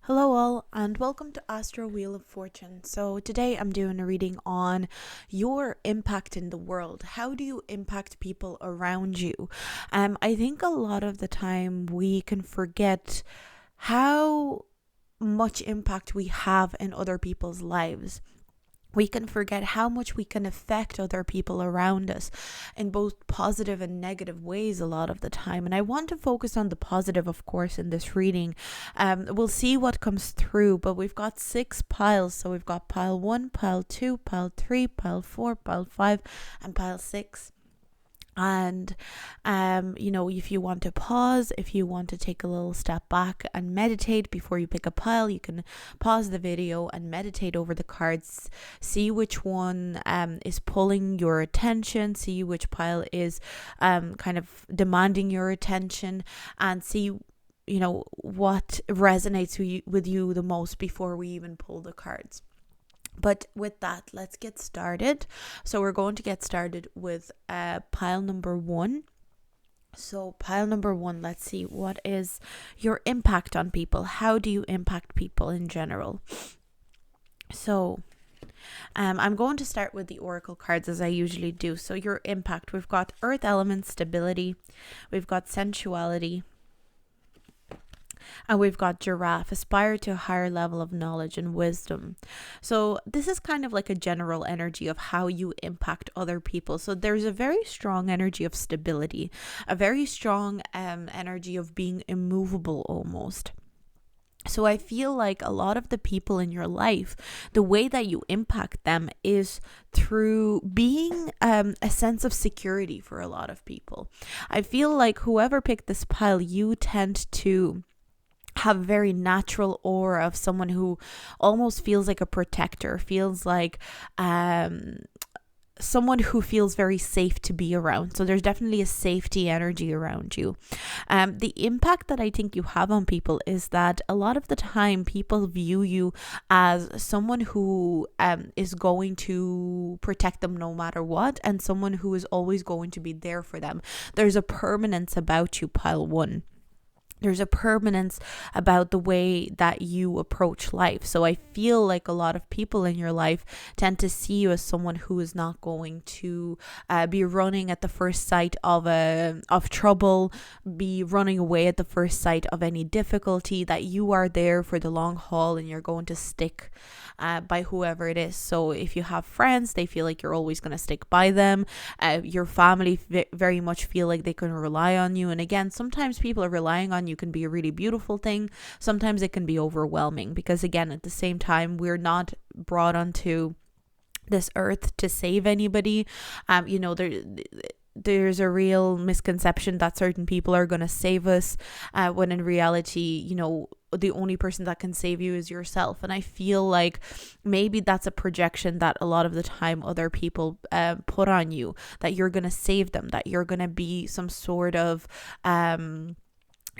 Hello all and welcome to Astro Wheel of Fortune. So today I'm doing a reading on your impact in the world. How do you impact people around you? I think a lot of the time we can forget how much impact we have in other people's lives. We can forget how much we can affect other people around us in both positive and negative ways a lot of the time. And I want to focus on the positive, of course, in this reading. We'll see what comes through, but we've got 6 piles. So we've got pile 1, pile 2, pile 3, pile 4, pile 5, and pile 6. And if you want to pause, if you want to take a little step back and meditate before you pick a pile, you can pause the video and meditate over the cards, see which one is pulling your attention, see which pile is kind of demanding your attention, and see what resonates with you the most before we even pull the cards. But with that, let's get started. So we're going to get started with pile number 1. So pile number 1, let's see, what is your impact on people? How do you impact people in general? So I'm going to start with the oracle cards as I usually do. So your impact, we've got earth element stability, we've got sensuality, and we've got giraffe, aspire to a higher level of knowledge and wisdom. So this is kind of like a general energy of how you impact other people. So there's a very strong energy of stability, a very strong energy of being immovable almost. So I feel like a lot of the people in your life, the way that you impact them is through being a sense of security for a lot of people. I feel like whoever picked this pile, you tend to have a very natural aura of someone who almost feels like a protector, feels like someone who feels very safe to be around. So there's definitely a safety energy around you. The impact that I think you have on people is that a lot of the time people view you as someone who is going to protect them no matter what, and someone who is always going to be there for them. There's a permanence about you, pile 1. There's a permanence about the way that you approach life. So I feel like a lot of people in your life tend to see you as someone who is not going to be running at the first sight of trouble, be running away at the first sight of any difficulty, that you are there for the long haul and you're going to stick by whoever it is. So if you have friends, they feel like you're always going to stick by them. Your family very much feel like they can rely on you. And again, sometimes people are relying on you can be a really beautiful thing. Sometimes it can be overwhelming because, again, at the same time, we're not brought onto this earth to save anybody. There's a real misconception that certain people are going to save us, when in reality, the only person that can save you is yourself. And I feel like maybe that's a projection that a lot of the time other people put on you, that you're going to save them, that you're going to be some sort of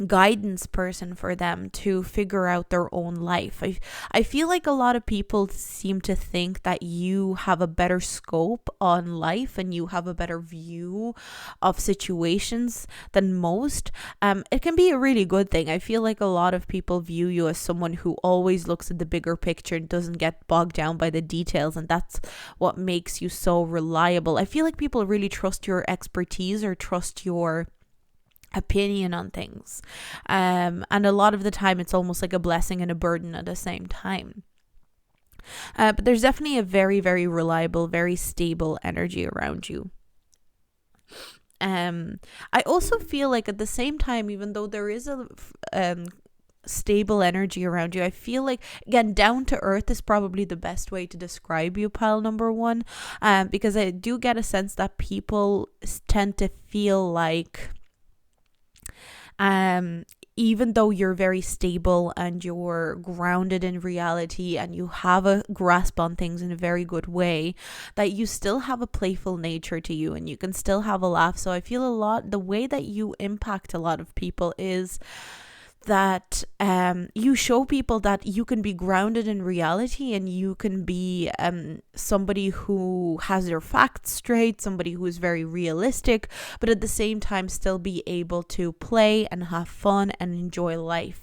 guidance person for them to figure out their own life. I feel like a lot of people seem to think that you have a better scope on life and you have a better view of situations than most. It can be a really good thing. I feel like a lot of people view you as someone who always looks at the bigger picture and doesn't get bogged down by the details, and that's what makes you so reliable. I feel like people really trust your expertise or trust your opinion on things, and a lot of the time it's almost like a blessing and a burden at the same time. But there's definitely a very, very reliable, very stable energy around you. I also feel like at the same time, even though there is a stable energy around you, I feel like, again, down to earth is probably the best way to describe you, pile number 1, because I do get a sense that people tend to feel like even though you're very stable and you're grounded in reality and you have a grasp on things in a very good way, that you still have a playful nature to you and you can still have a laugh. So I feel the way that you impact a lot of people is that you show people that you can be grounded in reality and you can be somebody who has their facts straight, somebody who is very realistic, but at the same time still be able to play and have fun and enjoy life.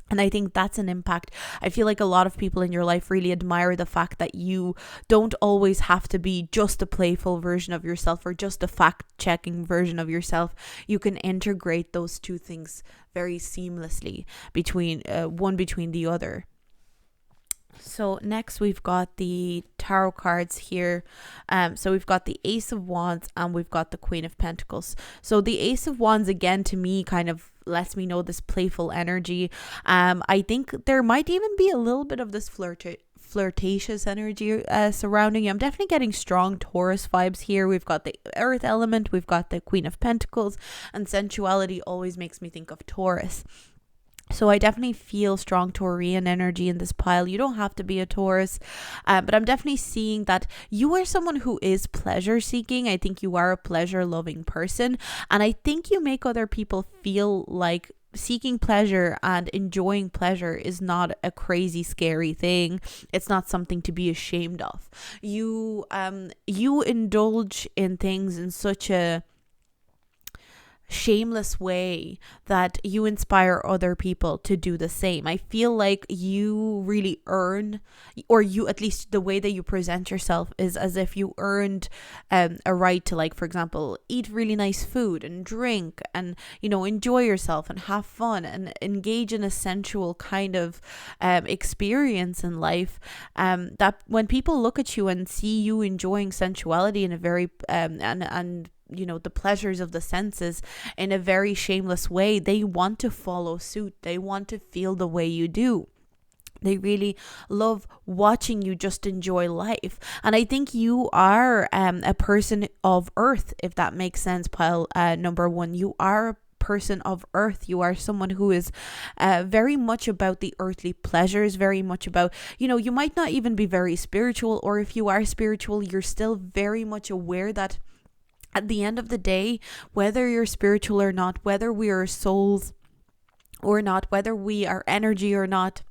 And I think that's an impact. I feel like a lot of people in your life really admire the fact that you don't always have to be just a playful version of yourself or just a fact-checking version of yourself. You can integrate those two things very seamlessly between between the other. So next we've got the tarot cards here. So we've got the Ace of Wands and we've got the Queen of Pentacles. So the Ace of Wands, again, to me kind of lets me know this playful energy. I think there might even be a little bit of this flirtatious energy surrounding you. I'm definitely getting strong Taurus vibes here. We've got the earth element, we've got the Queen of Pentacles, and sensuality always makes me think of Taurus. So I definitely feel strong Taurian energy in this pile. You don't have to be a Taurus, but I'm definitely seeing that you are someone who is pleasure seeking. I think you are a pleasure loving person, and I think you make other people feel like seeking pleasure and enjoying pleasure is not a crazy scary thing. It's not something to be ashamed of. You indulge in things in such a shameless way that you inspire other people to do the same. I feel like you really earn, or you, at least the way that you present yourself is as if you earned a right to, like, for example, eat really nice food and drink and, you know, enjoy yourself and have fun and engage in a sensual kind of experience in life. That when people look at you and see you enjoying sensuality in a very and you know, the pleasures of the senses in a very shameless way, they want to follow suit. They want to feel the way you do. They really love watching you just enjoy life. And I think you are a person of earth, if that makes sense, pile number one. You are a person of earth. You are someone who is very much about the earthly pleasures, very much about, you know, you might not even be very spiritual, or if you are spiritual, you're still very much aware that at the end of the day, whether you're spiritual or not, whether we are souls or not, whether we are energy or not,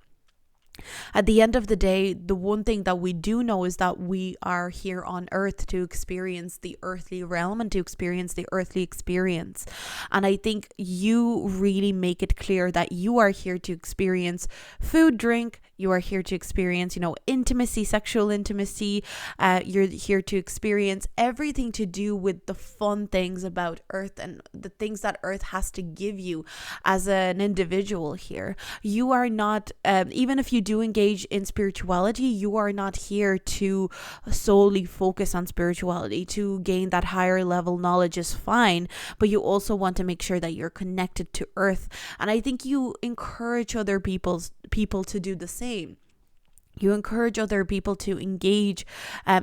at the end of the day, the one thing that we do know is that we are here on earth to experience the earthly realm and to experience the earthly experience. And I think you really make it clear that you are here to experience food, drink. You are here to experience, you know, intimacy, sexual intimacy. You're here to experience everything to do with the fun things about earth and the things that earth has to give you as an individual here. You are not, even if you do engage in spirituality, you are not here to solely focus on spirituality. To gain that higher level knowledge is fine, but you also want to make sure that you're connected to earth. And I think you encourage other people to do the same. You encourage other people to engage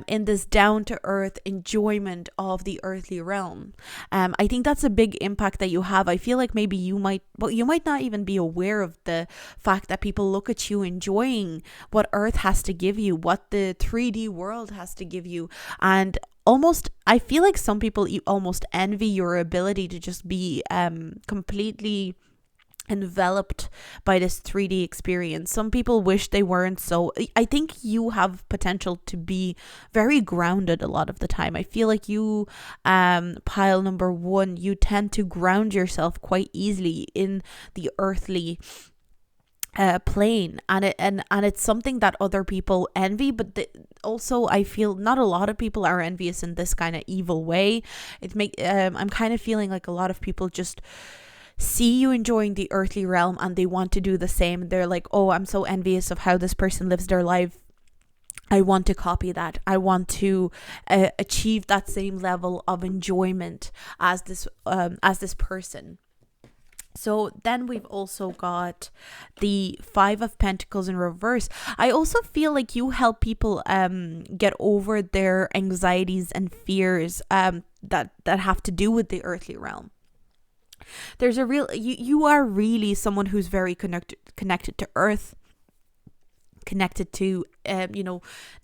in this down-to-earth enjoyment of the earthly realm. I think that's a big impact that you have. I feel like maybe you might not even be aware of the fact that people look at you enjoying what earth has to give you, what the 3D world has to give you. And almost, I feel like some people almost envy your ability to just be completely enveloped by this 3D experience. Some people wish they weren't. So I think you have potential to be very grounded a lot of the time. I feel like you, pile number one, you tend to ground yourself quite easily in the earthly plane, and it's something that other people envy, but also I feel not a lot of people are envious in this kind of evil way. I'm kind of feeling like a lot of people just see you enjoying the earthly realm and they want to do the same. They're like, oh, I'm so envious of how this person lives their life. I want to copy that. I want to achieve that same level of enjoyment as this person. So then we've also got the 5 of Pentacles in reverse. I also feel like you help people get over their anxieties and fears that have to do with the earthly realm. There's a real, you are really someone who's very connected to earth, connected to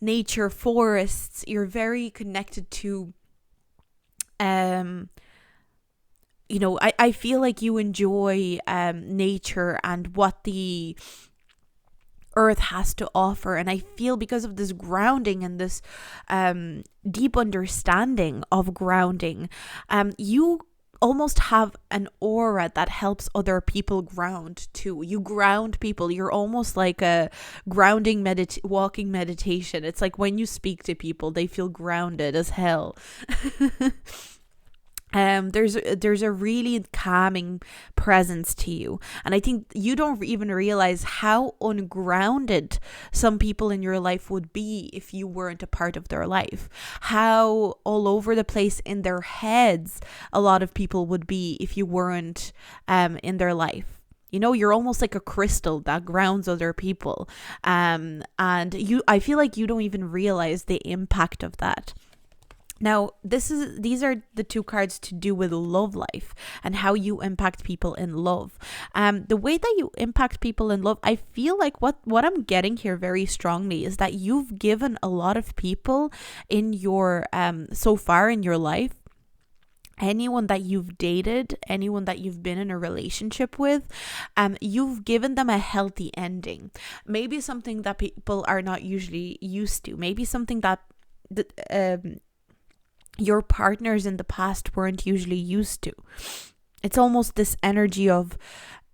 nature, forests. You're very connected to I feel like you enjoy nature and what the earth has to offer. And I feel because of this grounding and this deep understanding of grounding, you almost have an aura that helps other people ground too. You ground people. You're almost like a grounding walking meditation. It's like when you speak to people, they feel grounded as hell. There's a really calming presence to you, and I think you don't even realize how ungrounded some people in your life would be if you weren't a part of their life, how all over the place in their heads a lot of people would be if you weren't in their life. You're almost like a crystal that grounds other people, and I feel like you don't even realize the impact of that. Now, these are the two cards to do with love life and how you impact people in love. The way that you impact people in love, I feel like what I'm getting here very strongly is that you've given a lot of people in your so far in your life, anyone that you've dated, anyone that you've been in a relationship with, you've given them a healthy ending. Maybe something that people are not usually used to. Maybe something that your partners in the past weren't usually used to. It's almost this energy of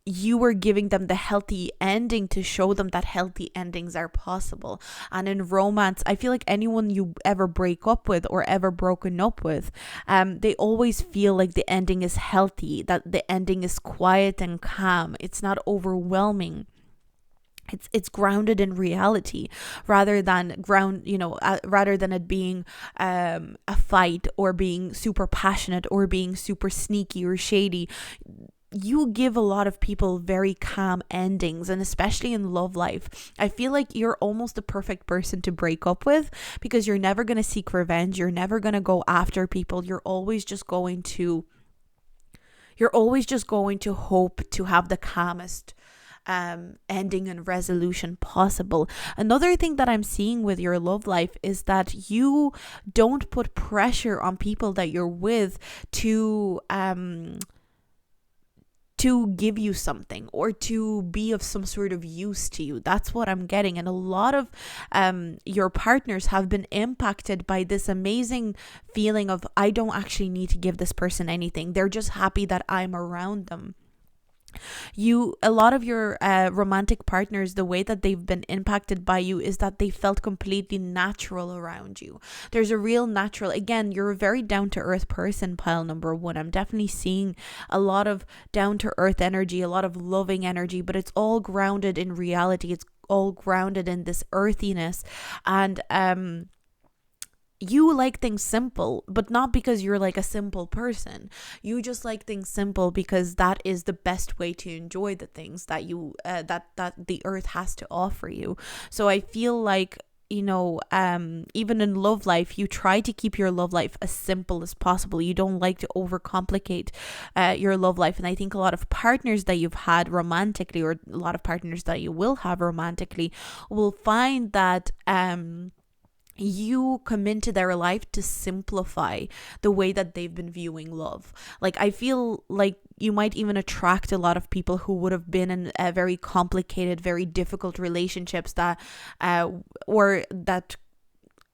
you were giving them the healthy ending to show them that healthy endings are possible. And in romance, I feel like anyone you ever break up with or ever broken up with, they always feel like the ending is healthy, that the ending is quiet and calm. It's not overwhelming. It's grounded in reality rather than rather than it being a fight or being super passionate or being super sneaky or shady. You give a lot of people very calm endings, and especially in love life, I feel like you're almost the perfect person to break up with, because you're never going to seek revenge. You're never going to go after people. You're always just going to hope to have the calmest ending and resolution possible. Another thing that I'm seeing with your love life is that you don't put pressure on people that you're with to give you something or to be of some sort of use to you. That's what I'm getting. And a lot of your partners have been impacted by this amazing feeling of, I don't actually need to give this person anything. They're just happy that I'm around them. A lot of your romantic partners, the way that they've been impacted by you is that they felt completely natural around you. There's a real natural, again, you're a very down-to-earth person, pile number one. I'm definitely seeing a lot of down-to-earth energy, a lot of loving energy, but it's all grounded in reality. It's all grounded in this earthiness. And you like things simple, but not because you're like a simple person. You just like things simple because that is the best way to enjoy the things that you that the earth has to offer you. So I feel like, even in love life, you try to keep your love life as simple as possible. You don't like to overcomplicate your love life. And I think a lot of partners that you've had romantically, or a lot of partners that you will have romantically, will find that you come into their life to simplify the way that they've been viewing love. Like, I feel like you might even attract a lot of people who would have been in a very complicated, very difficult relationships that or that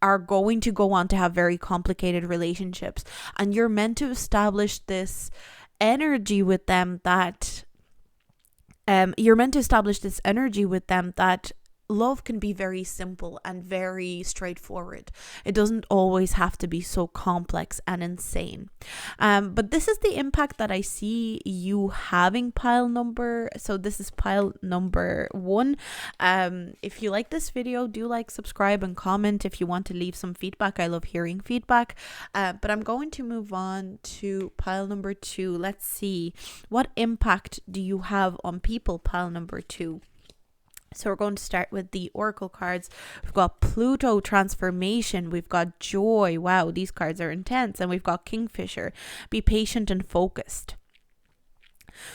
are going to go on to have very complicated relationships, and you're meant to establish this energy with them that love can be very simple and very straightforward. It doesn't always have to be so complex and insane. But this is the impact that I see you having, pile number. So this is pile number one. If you like this video, do like, subscribe, and comment if you want to leave some feedback. I love hearing feedback. But I'm going to move on to pile number two. Let's see. What impact do you have on people, pile number two? So we're going to start with the oracle cards. We've got Pluto transformation. We've got joy. Wow, these cards are intense. And we've got Kingfisher. Be patient and focused.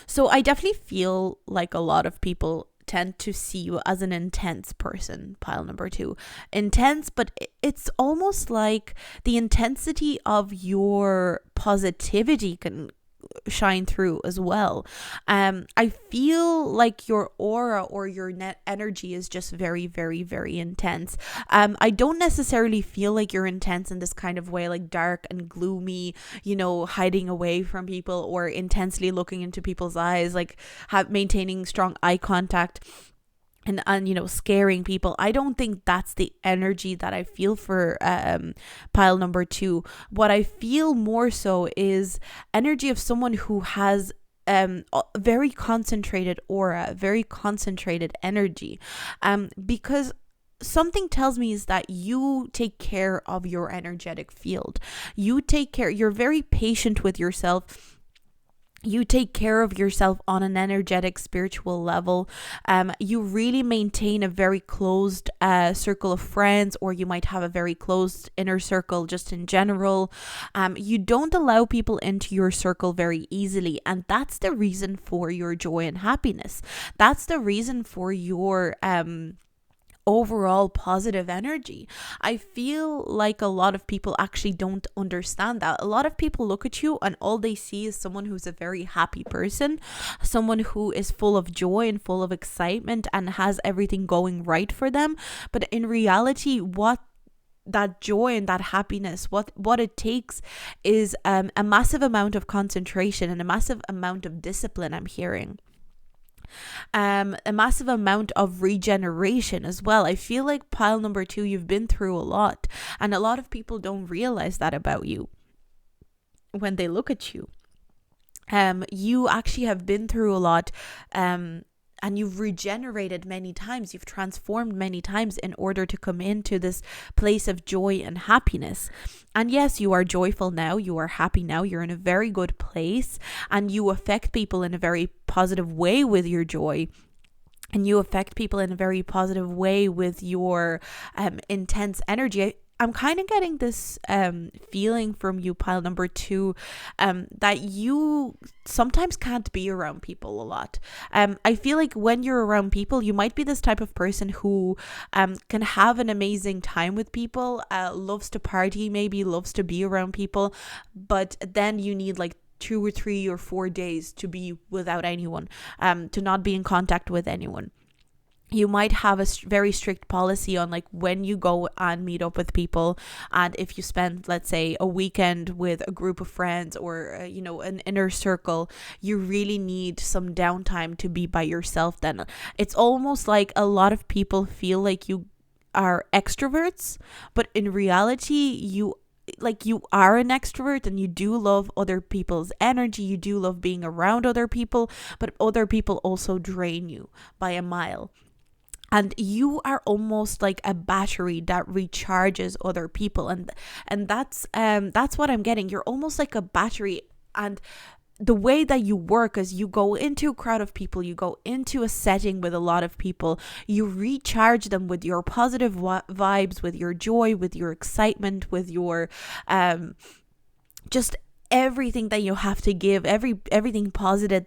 So I definitely feel like a lot of people tend to see you as an intense person, pile number two. Intense, but it's almost like the intensity of your positivity can shine through as well. I feel like your aura or your net energy is just very, very, very intense. I don't necessarily feel like you're intense in this kind of way, like dark and gloomy, hiding away from people or intensely looking into people's eyes, like maintaining strong eye contact and scaring people. I don't think that's the energy that I feel for pile number 2. What I feel more so is energy of someone who has very concentrated aura, very concentrated energy, because something tells me is that you take care of your energetic field. You're very patient with yourself. You take care of yourself on an energetic, spiritual level. You really maintain a very closed circle of friends, or you might have a very closed inner circle just in general. You don't allow people into your circle very easily, and that's the reason for your joy and happiness. That's the reason for your overall positive energy. I feel like a lot of people actually don't understand that. A lot of people look at you and all they see is someone who's a very happy person, someone who is full of joy and full of excitement and has everything going right for them. But in reality, what that joy and that happiness, what it takes is a massive amount of concentration and a massive amount of discipline, I'm hearing. A massive amount of regeneration as well. I feel like pile number 2, you've been through a lot, and a lot of people don't realize that about you when they look at you. You actually have been through a lot, and you've regenerated many times, you've transformed many times in order to come into this place of joy and happiness. And yes, you are joyful now, you are happy now, you're in a very good place, and you affect people in a very positive way with your joy. And you affect people in a very positive way with your intense energy. I'm kind of getting this feeling from you, pile number 2, that you sometimes can't be around people a lot. I feel like when you're around people, you might be this type of person who can have an amazing time with people, loves to party, maybe loves to be around people, but then you need like 2 or 3 or 4 days to be without anyone, to not be in contact with anyone. You might have a very strict policy on like when you go and meet up with people, and if you spend, let's say, a weekend with a group of friends or an inner circle, you really need some downtime to be by yourself. Then it's almost like a lot of people feel like you are extroverts, but in reality you are an extrovert and you do love other people's energy, you do love being around other people, but other people also drain you by a mile. And you are almost like a battery that recharges other people, and that's what I'm getting. You're almost like a battery, and the way that you work is you go into a crowd of people, you go into a setting with a lot of people, you recharge them with your positive vibes, with your joy, with your excitement, with your just everything that you have to give, everything positive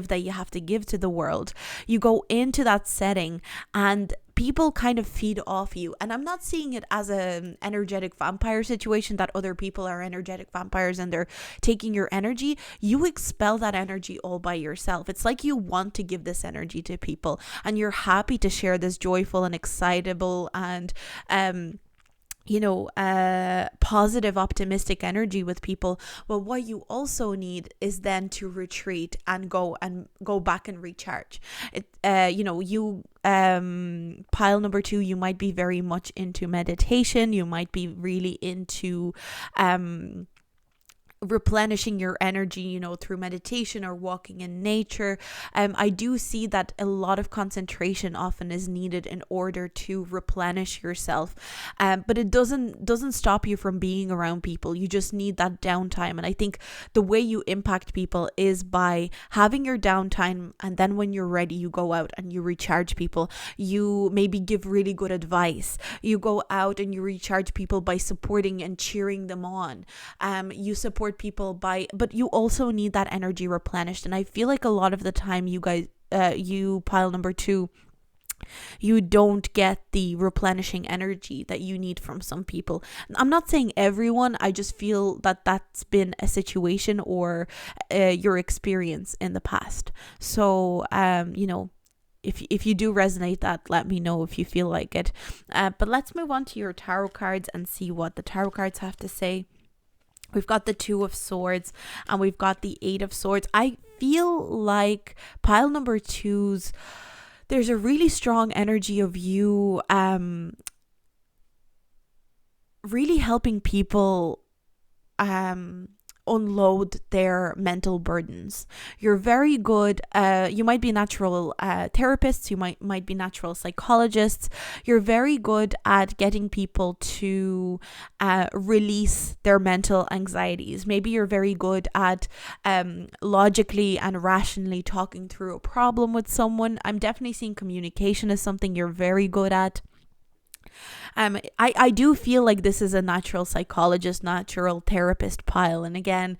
that you have to give to the world. You go into that setting and people kind of feed off you. And I'm not seeing it as an energetic vampire situation that other people are energetic vampires and they're taking your energy. You expel that energy all by yourself. It's like you want to give this energy to people and you're happy to share this joyful and excitable and positive, optimistic energy with people. Well, what you also need is then to retreat and go back and recharge. Pile number 2, you might be very much into meditation. You might be really into replenishing your energy, through meditation or walking in nature. I do see that a lot of concentration often is needed in order to replenish yourself. But it doesn't stop you from being around people. You just need that downtime. And I think the way you impact people is by having your downtime, and then when you're ready, you go out and you recharge people. You maybe give really good advice. You go out and you recharge people by supporting and cheering them on. You support people but you also need that energy replenished. And I feel like a lot of the time you guys, you pile number 2, You don't get the replenishing energy that you need from some people. I'm not saying everyone, I just feel that that's been a situation or your experience in the past. So, if you do resonate that, let me know if you feel like it. But let's move on to your tarot cards and see what the tarot cards have to say. We've got the Two of Swords and we've got the Eight of Swords. I feel like pile number 2's, there's a really strong energy of you really helping people unload their mental burdens. You're very good. You might be natural therapists. You might be natural psychologists. You're very good at getting people to release their mental anxieties. Maybe you're very good at logically and rationally talking through a problem with someone. I'm definitely seeing communication as something you're very good at. I do feel like this is a natural psychologist, natural therapist pile. And again,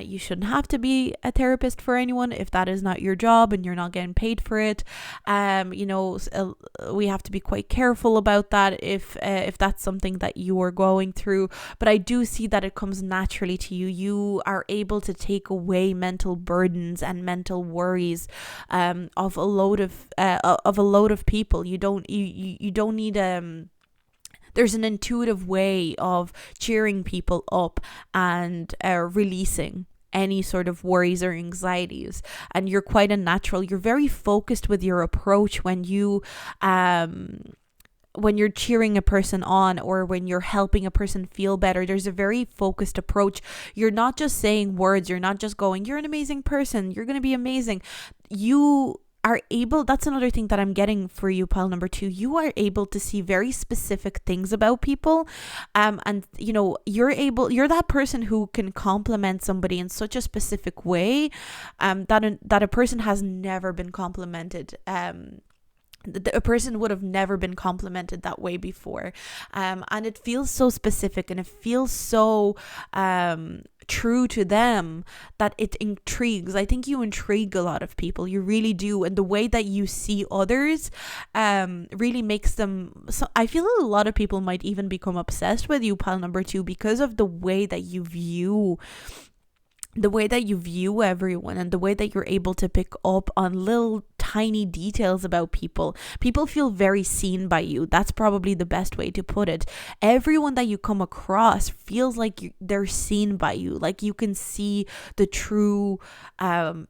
you shouldn't have to be a therapist for anyone if that is not your job and you're not getting paid for it. We have to be quite careful about that if that's something that you are going through. But I do see that it comes naturally to you. You are able to take away mental burdens and mental worries of a load of people. You don't need there's an intuitive way of cheering people up and releasing any sort of worries or anxieties. And you're quite a natural. You're very focused with your approach when you're cheering a person on or when you're helping a person feel better. There's a very focused approach. You're not just saying words. You're not just going, you're an amazing person, you're going to be amazing. You are able, that's another thing that I'm getting for you, pile number 2. You are able to see very specific things about people. And you're that person who can compliment somebody in such a specific way that a person has never been complimented. A person would have never been complimented that way before. And it feels so specific and it feels so true to them that it intrigues. I think you intrigue a lot of people. You really do. And the way that you see others really makes them... So I feel a lot of people might even become obsessed with you, pile number 2, because of the way that you view everyone and the way that you're able to pick up on little tiny details about people. People feel very seen by you. That's probably the best way to put it. Everyone that you come across feels like they're seen by you. Like you can see the true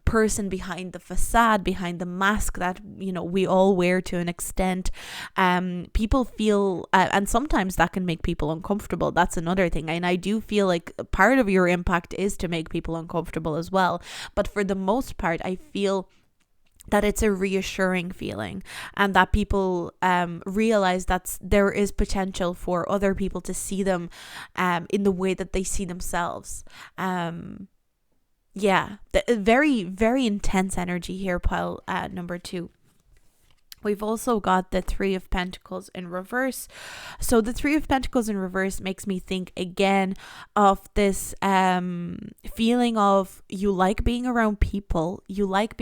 person behind the facade, behind the mask that we all wear to an extent. People feel and sometimes that can make people uncomfortable. That's another thing. And I do feel like part of your impact is to make people uncomfortable as well. But for the most part, I feel that it's a reassuring feeling and that people realize that there is potential for other people to see them in the way that they see themselves. Very, very intense energy here, pile number 2. We've also got the Three of Pentacles in reverse. So the Three of Pentacles in reverse makes me think again of this feeling of you like being around people. You like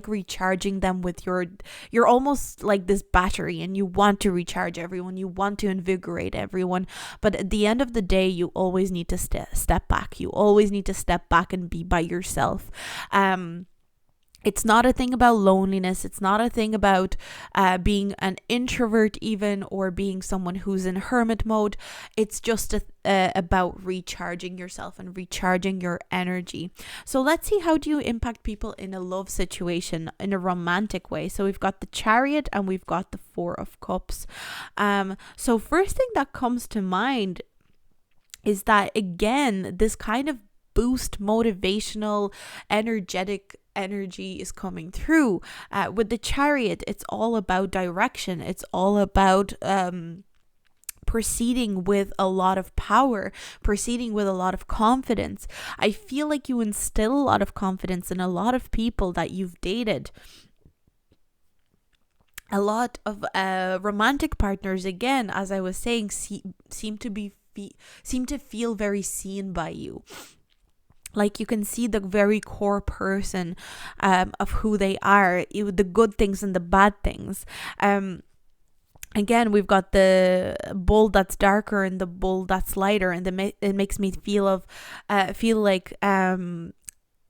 recharging them with you're almost like this battery and you want to recharge everyone. You want to invigorate everyone. But at the end of the day, you always need to step back. You always need to step back and be by yourself. It's not a thing about loneliness. It's not a thing about being an introvert even, or being someone who's in hermit mode. It's just about recharging yourself and recharging your energy. So let's see, how do you impact people in a love situation in a romantic way? So we've got the Chariot and we've got the Four of Cups. So first thing that comes to mind is that, again, this kind of boost, motivational, energetic energy is coming through. With the Chariot, it's all about direction. It's all about proceeding with a lot of power, proceeding with a lot of confidence. I feel like you instill a lot of confidence in a lot of people that you've dated. A lot of romantic partners, again, as I was saying, seem to feel very seen by you. Like you can see the very core person of who they are, the good things and the bad things. Again, we've got the bull that's darker and the bull that's lighter, and it makes me feel like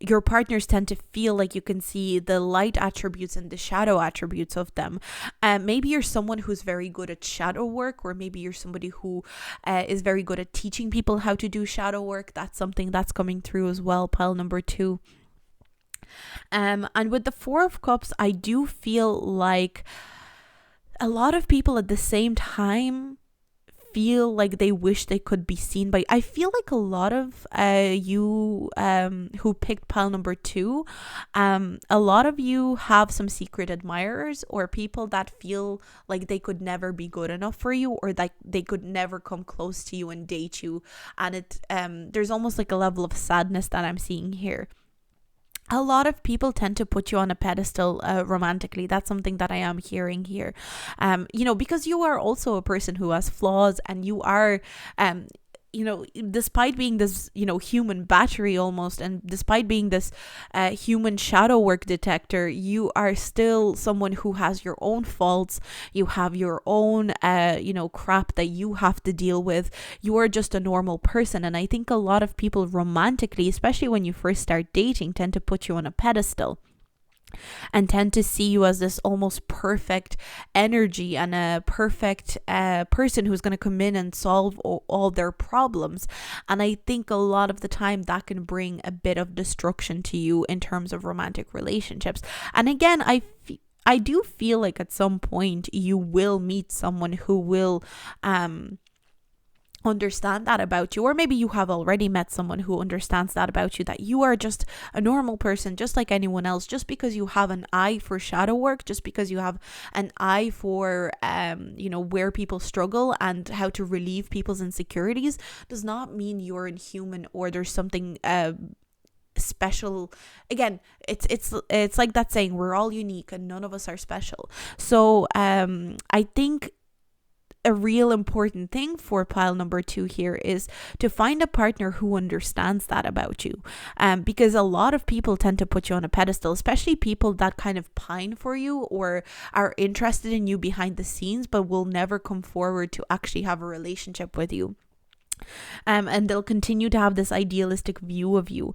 your partners tend to feel like you can see the light attributes and the shadow attributes of them. Maybe you're someone who's very good at shadow work, or maybe you're somebody who is very good at teaching people how to do shadow work. That's something that's coming through as well, pile number 2. And with the 4 of Cups, I do feel like a lot of people at the same time feel like they wish they could be seen by. I feel like a lot of you who picked pile number 2, a lot of you have some secret admirers, or people that feel like they could never be good enough for you, or like they could never come close to you and date you. And there's almost like a level of sadness that I'm seeing here. A lot of people tend to put you on a pedestal romantically. That's something that I am hearing here. Because you are also a person who has flaws, and you are, despite being this, human battery almost, and despite being this human shadow work detector, you are still someone who has your own faults. You have your own, crap that you have to deal with. You are just a normal person. And I think a lot of people romantically, especially when you first start dating, tend to put you on a pedestal and tend to see you as this almost perfect energy and a perfect person who's going to come in and solve all their problems. And I think a lot of the time that can bring a bit of destruction to you in terms of romantic relationships. And again, I do feel like at some point you will meet someone who will understand that about you, or maybe you have already met someone who understands that about you, that you are just a normal person just like anyone else. Just because you have an eye for shadow work, just because you have an eye for where people struggle and how to relieve people's insecurities, does not mean you're inhuman or there's something special. Again, it's like that saying, we're all unique and none of us are special. So I think a real important thing for pile number 2 here is to find a partner who understands that about you. Because a lot of people tend to put you on a pedestal, especially people that kind of pine for you or are interested in you behind the scenes, but will never come forward to actually have a relationship with you. And they'll continue to have this idealistic view of you.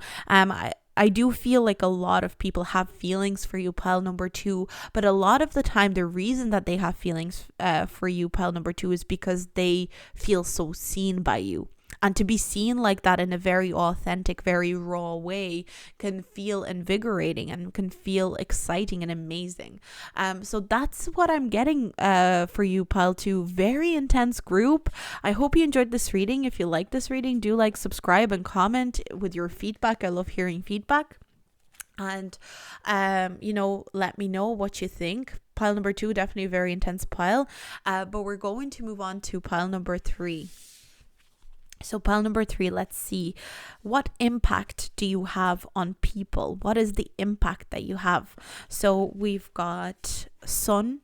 I do feel like a lot of people have feelings for you, pile number 2, but a lot of the time the reason that they have feelings for you, pile number 2, is because they feel so seen by you. And to be seen like that in a very authentic, very raw way can feel invigorating and can feel exciting and amazing. So that's what I'm getting for you, pile 2. Very intense group. I hope you enjoyed this reading. If you like this reading, do like, subscribe, and comment with your feedback. I love hearing feedback. And let me know what you think. Pile number 2, definitely a very intense pile, but we're going to move on to pile number 3. So pile number 3, let's see. What impact do you have on people? What is the impact that you have? So we've got Sun.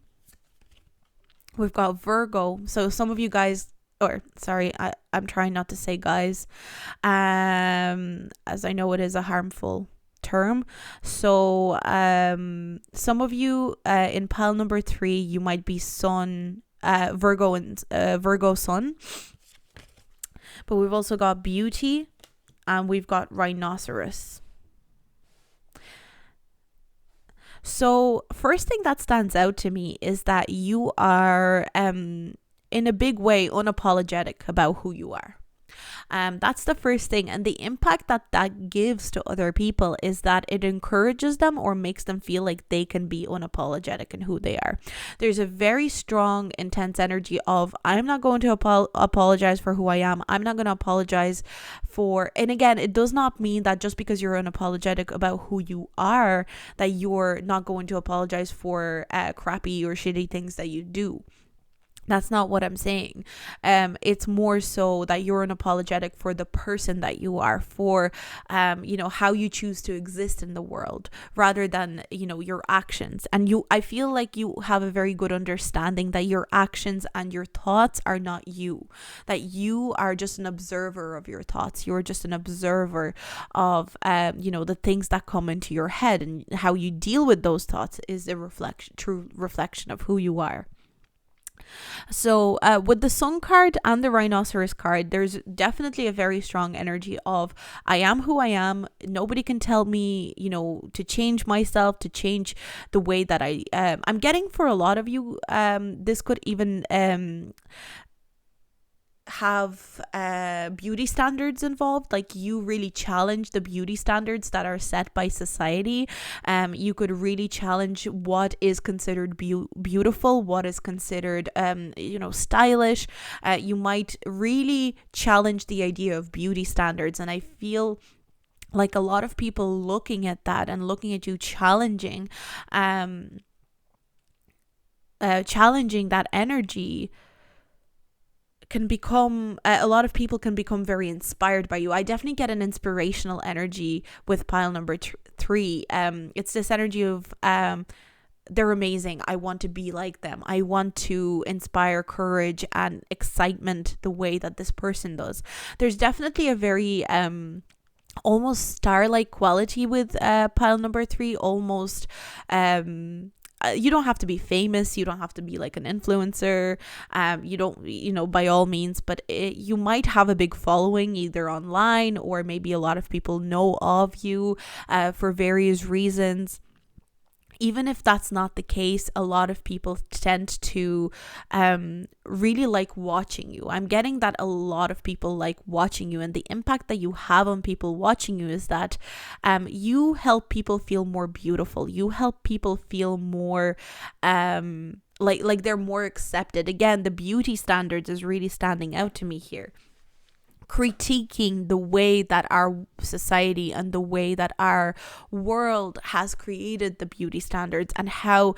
We've got Virgo. So some of you guys, I'm trying not to say guys, as I know it is a harmful term. So some of you in pile number 3, you might be Sun, Virgo, and Virgo Sun. But we've also got Beauty, and we've got Rhinoceros. So first thing that stands out to me is that you are in a big way unapologetic about who you are. That's the first thing. And the impact that gives to other people is that it encourages them or makes them feel like they can be unapologetic in who they are. There's a very strong, intense energy of, I'm not going to apologize for who I am. I'm not going to apologize for, and again, it does not mean that just because you're unapologetic about who you are, that you're not going to apologize for crappy or shitty things that you do. That's not what I'm saying. It's more so that you're unapologetic for the person that you are, for, how you choose to exist in the world, rather than, your actions. And I feel like you have a very good understanding that your actions and your thoughts are not you, that you are just an observer of your thoughts. You're just an observer of, the things that come into your head, and how you deal with those thoughts is a true reflection of who you are. So, with the Sun card and the Rhinoceros card, there's definitely a very strong energy of I am who I am. Nobody can tell me, to change myself, to change the way that I'm getting for a lot of you. This could even have beauty standards involved. Like, you really challenge the beauty standards that are set by society. You could really challenge what is considered beautiful, what is considered stylish. You might really challenge the idea of beauty standards, and I feel like a lot of people looking at that and looking at you challenging that energy can become, a lot of people can become very inspired by you. I definitely get an inspirational energy with pile number 3. It's this energy of they're amazing, I want to be like them, I want to inspire courage and excitement the way that this person does. There's definitely a very almost star-like quality with pile number 3. Almost you don't have to be famous, you don't have to be like an influencer, you don't, by all means, but you might have a big following either online, or maybe a lot of people know of you for various reasons. Even if that's not the case, a lot of people tend to really like watching you. I'm getting that a lot of people like watching you, and the impact that you have on people watching you is that you help people feel more beautiful. You help people feel more like they're more accepted. Again, the beauty standards is really standing out to me here. Critiquing the way that our society and the way that our world has created the beauty standards, and how,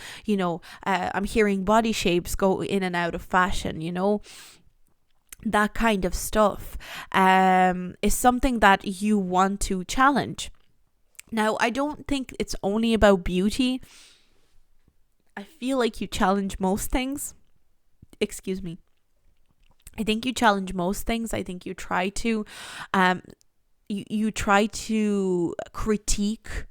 I'm hearing body shapes go in and out of fashion, that kind of stuff is something that you want to challenge. Now, I don't think it's only about beauty. I feel like you challenge most things. Excuse me. I think you challenge most things. I think you try to you try to critique.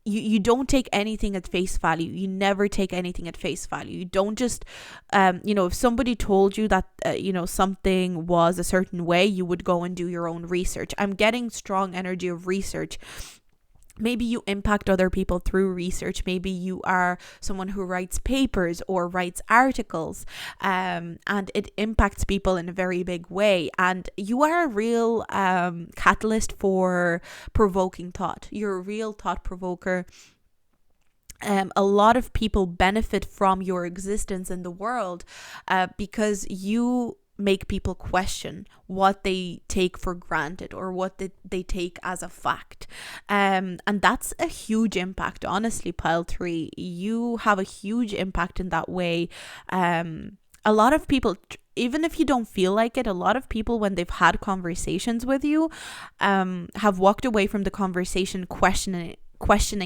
You don't take anything at face value. You never take anything at face value. You don't just if somebody told you that something was a certain way, you would go and do your own research. I'm getting strong energy of research. Maybe you impact other people through research. Maybe you are someone who writes papers or writes articles, and it impacts people in a very big way. And you are a real catalyst for provoking thought. You're a real thought provoker. A lot of people benefit from your existence in the world because you make people question what they take for granted, or what they take as a fact, and that's a huge impact. Honestly, pile 3, you have a huge impact in that way. A lot of people, even if you don't feel like it, a lot of people, when they've had conversations with you, have walked away from the conversation questioning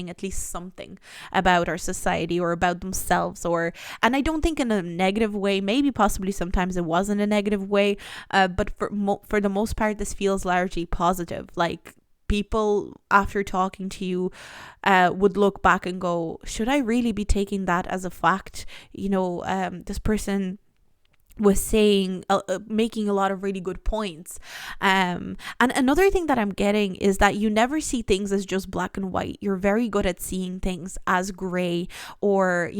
at least something about our society or about themselves, and I don't think in a negative way. Maybe possibly sometimes it was in a negative way, but for the most part, this feels largely positive. Like, people, after talking to you, would look back and go, should I really be taking that as a fact? This person was saying, making a lot of really good points. And another thing that I'm getting is that you never see things as just black and white. You're very good at seeing things as gray, or,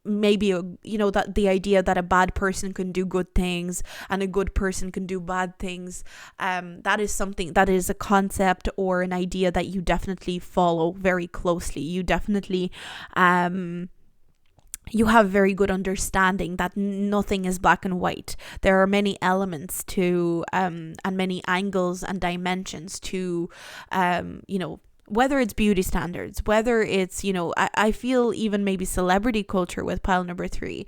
maybe, that the idea that a bad person can do good things and a good person can do bad things. That is something, that is a concept or an idea that you definitely follow very closely. You definitely, you have very good understanding that nothing is black and white. There are many elements to and many angles and dimensions to whether it's beauty standards, whether it's, I feel even maybe celebrity culture with pile number 3,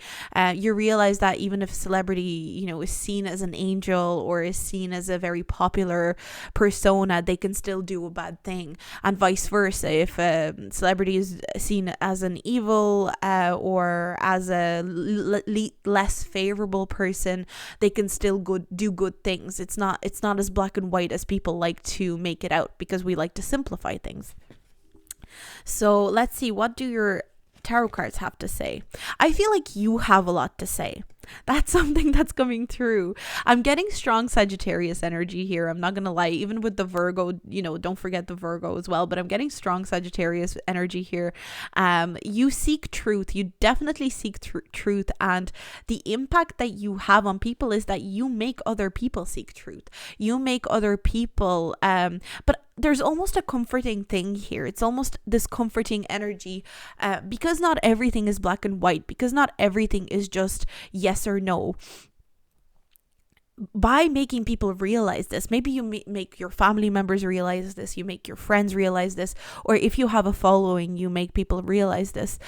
you realize that even if celebrity, is seen as an angel or is seen as a very popular persona, they can still do a bad thing, and vice versa. If a celebrity is seen as an evil or as a less favorable person, they can still do good things. It's not as black and white as people like to make it out, because we like to simplify things. So let's see, what do your tarot cards have to say? I feel like you have a lot to say. That's something that's coming through. I'm getting strong Sagittarius energy here. I'm not going to lie. Even with the Virgo, don't forget the Virgo as well. But I'm getting strong Sagittarius energy here. You seek truth. You definitely seek truth. And the impact that you have on people is that you make other people seek truth. You make other people, but there's almost a comforting thing here. It's almost this comforting energy, because not everything is black and white, because not everything is just yes or no. By making people realize this, maybe you make your family members realize this, you make your friends realize this, or if you have a following, you make people realize this.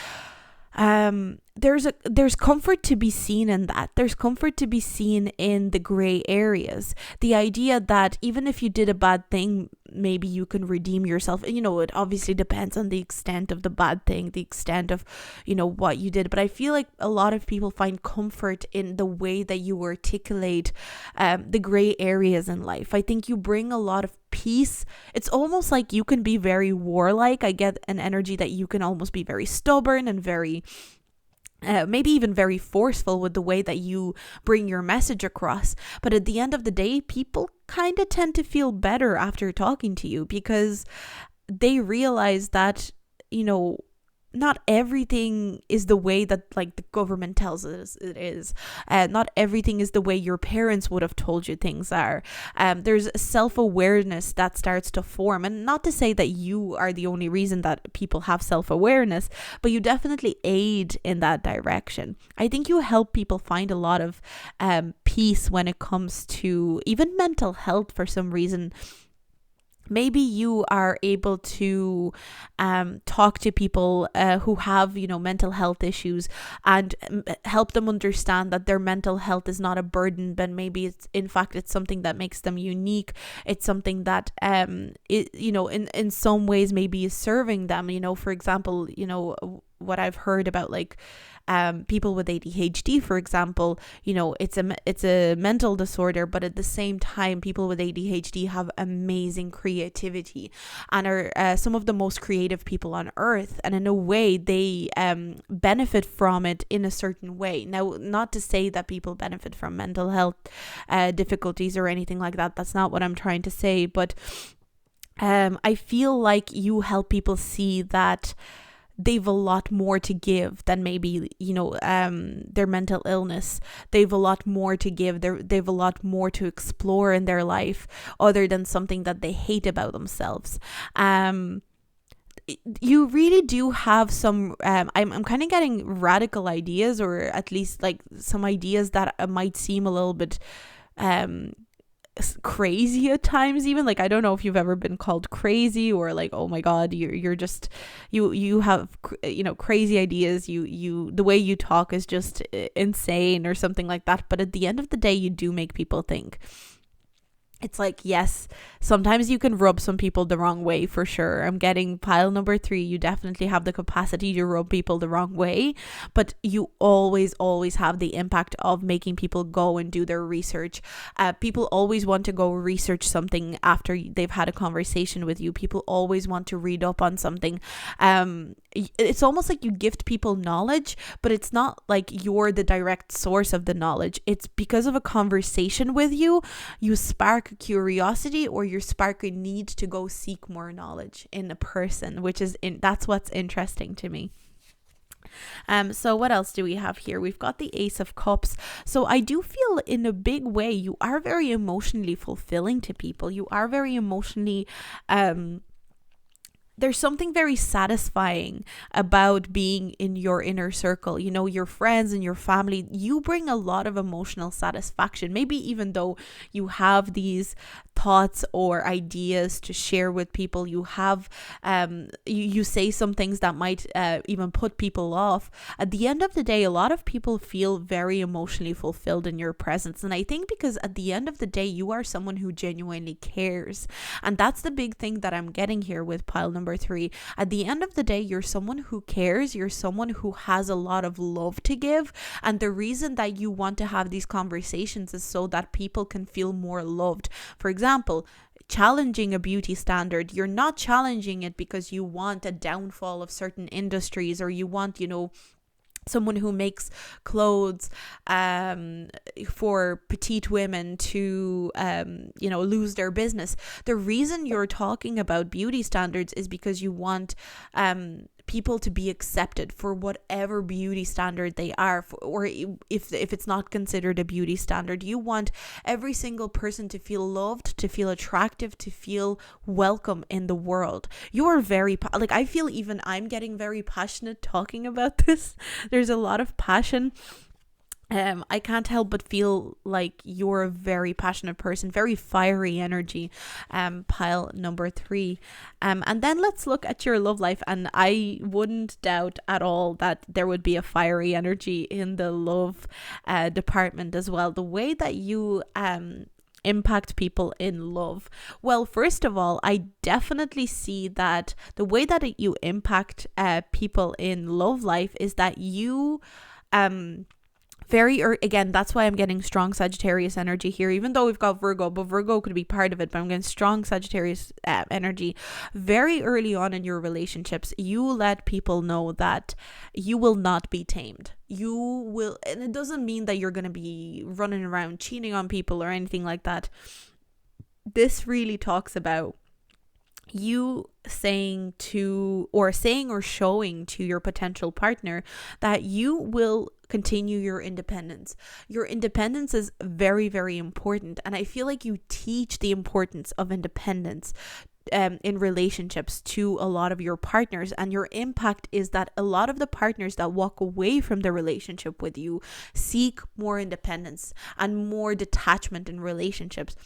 There's comfort to be seen in that. There's comfort to be seen in the gray areas. The idea that even if you did a bad thing, maybe you can redeem yourself. It obviously depends on the extent of the bad thing, the extent of, what you did. But I feel like a lot of people find comfort in the way that you articulate the gray areas in life. I think you bring a lot of peace. It's almost like you can be very warlike. I get an energy that you can almost be very stubborn and very maybe even very forceful with the way that you bring your message across. But at the end of the day, people kind of tend to feel better after talking to you, because they realize that, not everything is the way that like the government tells us it is. Not everything is the way your parents would have told you things are. There's a self-awareness that starts to form, and not to say that you are the only reason that people have self-awareness, but you definitely aid in that direction. I think you help people find a lot of peace when it comes to even mental health for some reason. Maybe you are able to talk to people who have, mental health issues, and help them understand that their mental health is not a burden, but maybe it's something that makes them unique. It's something that, in some ways maybe is serving them. For example, what I've heard about like people with ADHD, for example, it's a mental disorder, but at the same time, people with ADHD have amazing creativity and are some of the most creative people on earth. And in a way, they benefit from it in a certain way. Now, not to say that people benefit from mental health difficulties or anything like that. That's not what I'm trying to say. But I feel like you help people see that they've a lot more to give than maybe, their mental illness. They've a lot more to give. They've a lot more to explore in their life other than something that they hate about themselves. You really do have some, I'm kind of getting radical ideas, or at least like some ideas that might seem a little bit, crazy at times. Even like, I don't know if you've ever been called crazy, or like, oh my god, you're just you have crazy ideas, you the way you talk is just insane or something like that. But at the end of the day, you do make people think. It's like, yes, sometimes you can rub some people the wrong way, for sure. I'm getting pile number 3. You definitely have the capacity to rub people the wrong way, but you always have the impact of making people go and do their research. People always want to go research something after they've had a conversation with you. People always want to read up on something. It's almost like you gift people knowledge, but it's not like you're the direct source of the knowledge. It's because of a conversation with you, you spark curiosity, or you spark a need to go seek more knowledge in a person, that's what's interesting to me. So what else do we have here? We've got the Ace of Cups. So I do feel in a big way you are very emotionally fulfilling to people. You are very emotionally there's something very satisfying about being in your inner circle. You know, your friends and your family, you bring a lot of emotional satisfaction. Maybe even though you have these thoughts or ideas to share with people, you have you say some things that might even put people off. At the end of the day, a lot of people feel very emotionally fulfilled in your presence. And I think because at the end of the day, you are someone who genuinely cares. And that's the big thing that I'm getting here with pile number 3. At the end of the day, you're someone who cares. You're someone who has a lot of love to give. And the reason that you want to have these conversations is so that people can feel more loved. For example, challenging a beauty standard, you're not challenging it because you want a downfall of certain industries, or you want, you know, someone who makes clothes for petite women to lose their business. The reason you're talking about beauty standards is because you want people to be accepted for whatever beauty standard they are, or if it's not considered a beauty standard. You want every single person to feel loved, to feel attractive, to feel welcome in the world. You are very I feel even I'm getting very passionate talking about this. There's a lot of passion. I can't help but feel like you're a very passionate person, very fiery energy, pile number 3. And then let's look at your love life. And I wouldn't doubt at all that there would be a fiery energy in the love department as well. The way that you impact people in love. Well, first of all, I definitely see that the way that you impact people in love life is that you again, that's why I'm getting strong Sagittarius energy here, even though we've got Virgo, but Virgo could be part of it. But I'm getting strong Sagittarius energy. Very early on in your relationships, you let people know that you will not be tamed. You will, and it doesn't mean that you're going to be running around cheating on people or anything like that. This really talks about you saying or showing to your potential partner that you will continue your independence. Your independence is very, very important. And I feel like you teach the importance of independence in relationships to a lot of your partners, and your impact is that a lot of the partners that walk away from the relationship with you seek more independence and more detachment in relationships.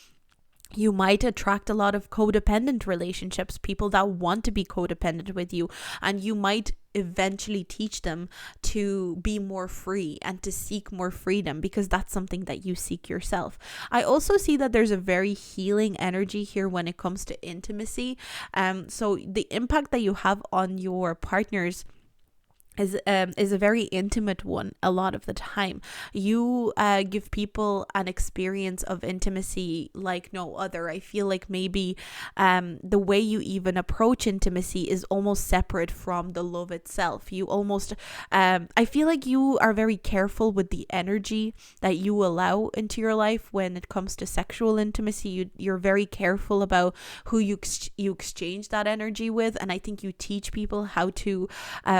You might attract a lot of codependent relationships, people that want to be codependent with you, and you might eventually teach them to be more free and to seek more freedom, because that's something that you seek yourself. I also see that there's a very healing energy here when it comes to intimacy. So the impact that you have on your partners is a very intimate one. A lot of the time you give people an experience of intimacy like no other. I feel like maybe the way you even approach intimacy is almost separate from the love itself. You almost I feel like you are very careful with the energy that you allow into your life when it comes to sexual intimacy. You're very careful about who you exchange that energy with, and I think you teach people how to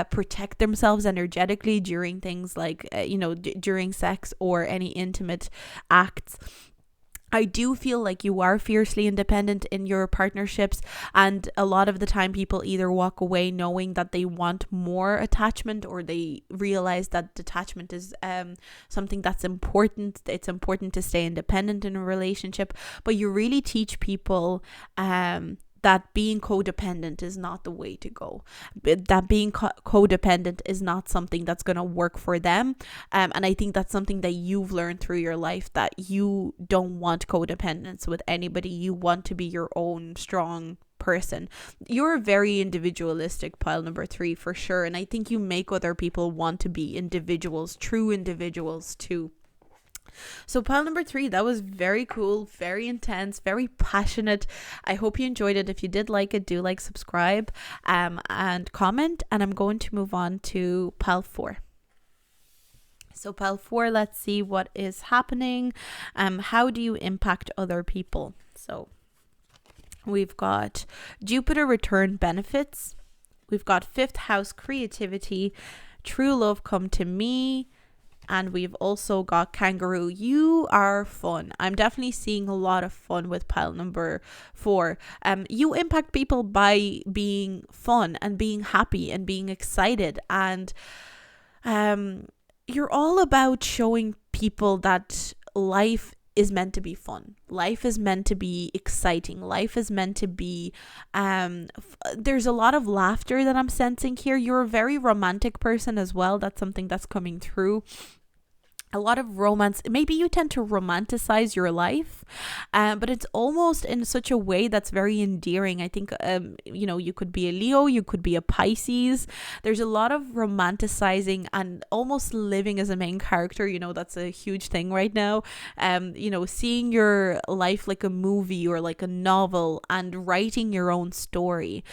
protect themselves energetically during things like during sex or any intimate acts. I do feel like you are fiercely independent in your partnerships, and a lot of the time people either walk away knowing that they want more attachment, or they realize that detachment is something that's important. It's important to stay independent in a relationship, but you really teach people that being codependent is not the way to go. That being codependent is not something that's going to work for them. And I think that's something that you've learned through your life, that you don't want codependence with anybody. You want to be your own strong person. You're very individualistic, pile number 3, for sure. And I think you make other people want to be individuals, true individuals too. So pile number 3, that was very cool, very intense, very passionate. I hope you enjoyed it. If you did like it, do like, subscribe, and comment. And I'm going to move on to pile 4. So pile 4, let's see what is happening. How do you impact other people? So we've got Jupiter return benefits. We've got 5th house creativity, true love come to me, And we've also got kangaroo. You are fun. I'm definitely seeing a lot of fun with pile number 4. You impact people by being fun and being happy and being excited, and you're all about showing people that life is meant to be fun. Life is meant to be exciting. Life is meant to be there's a lot of laughter that I'm sensing here. You're a very romantic person as well. That's something that's coming through. A lot of romance. Maybe you tend to romanticize your life, but it's almost in such a way that's very endearing. I think you could be a Leo, you could be a Pisces. There's a lot of romanticizing and almost living as a main character. That's a huge thing right now. Seeing your life like a movie or like a novel and writing your own story.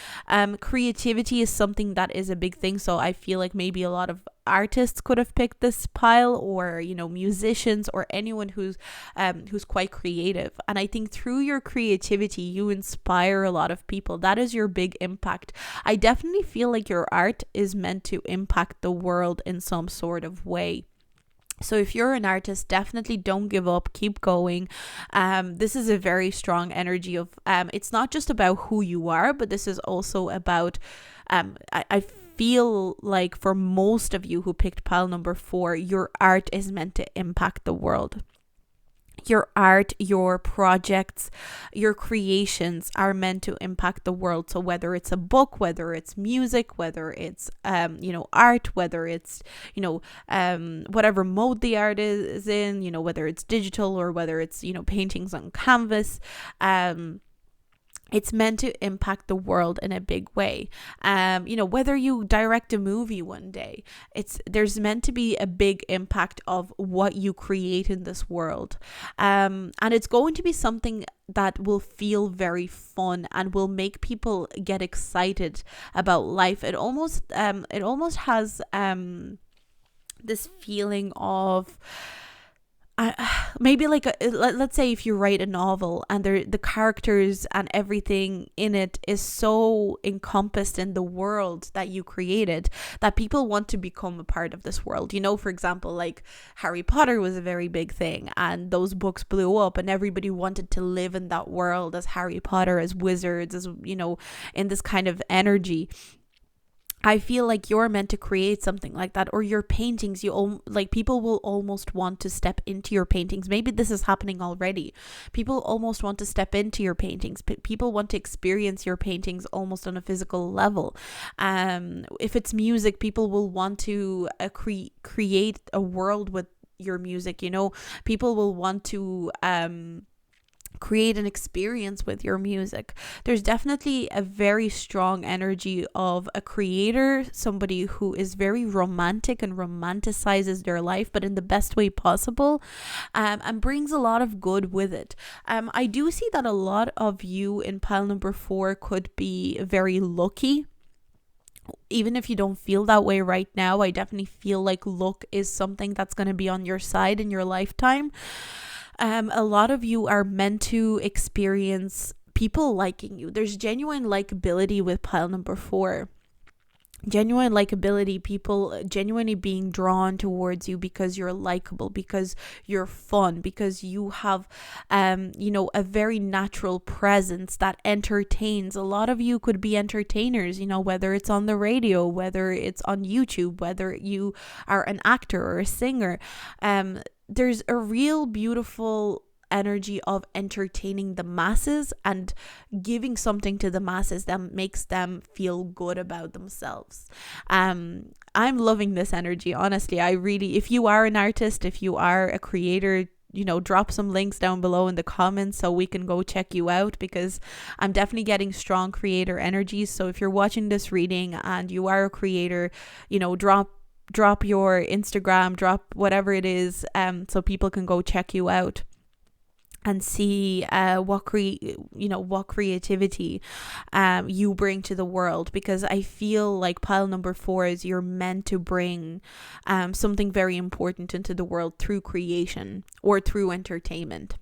Creativity is something that is a big thing, so I feel like maybe a lot of artists could have picked this pile, or musicians, or anyone who's quite creative. And I think through your creativity you inspire a lot of people. That is your big impact. I definitely feel like your art is meant to impact the world in some sort of way. So if you're an artist, definitely don't give up, keep going. This is a very strong energy of it's not just about who you are, but this is also about I feel like for most of you who picked pile number 4, your art is meant to impact the world. Your art, your projects, your creations are meant to impact the world. So whether it's a book, whether it's music, whether it's art, whether it's whatever mode the art is in, whether it's digital or whether it's paintings on canvas, it's meant to impact the world in a big way. Whether you direct a movie one day, there's meant to be a big impact of what you create in this world. And it's going to be something that will feel very fun and will make people get excited about life. It almost has this feeling of maybe like let's say if you write a novel and the characters and everything in it is so encompassed in the world that you created that people want to become a part of this world. For example, like Harry Potter was a very big thing, and those books blew up and everybody wanted to live in that world as Harry Potter, as wizards, as in this kind of energy. I feel like you're meant to create something like that, or your paintings. People will almost want to step into your paintings. Maybe this is happening already. People almost want to step into your paintings. People want to experience your paintings almost on a physical level. If it's music, people will want to create a world with your music. People will want to create an experience with your music. There's definitely a very strong energy of a creator, somebody who is very romantic and romanticizes their life, but in the best way possible, and brings a lot of good with it. I do see that a lot of you in pile number 4 could be very lucky. Even if you don't feel that way right now, I definitely feel like luck is something that's going to be on your side in your lifetime. A lot of you are meant to experience people liking you. There's genuine likability with pile number 4. Genuine likability, people genuinely being drawn towards you because you're likable, because you're fun, because you have a very natural presence that entertains. A lot of you could be entertainers, whether it's on the radio, whether it's on YouTube, whether you are an actor or a singer. There's a real beautiful energy of entertaining the masses and giving something to the masses that makes them feel good about themselves. I'm loving this energy, honestly. If you are an artist, if you are a creator, drop some links down below in the comments so we can go check you out, because I'm definitely getting strong creator energies. So if you're watching this reading and you are a creator, drop your Instagram, drop whatever it is, so people can go check you out and see what creativity you bring to the world, because I feel like pile number 4 is you're meant to bring something very important into the world through creation or through entertainment.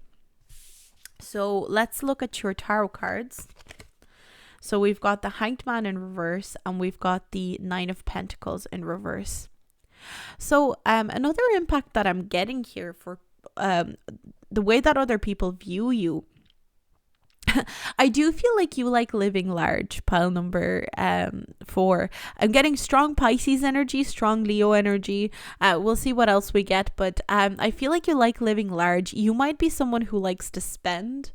So let's look at your tarot cards. So we've got the Hanged Man in reverse and we've got the 9 of Pentacles in reverse. So another impact that I'm getting here for the way that other people view you, I do feel like you like living large, pile number 4. I'm getting strong Pisces energy, strong Leo energy. We'll see what else we get, but I feel like you like living large. You might be someone who likes to spend.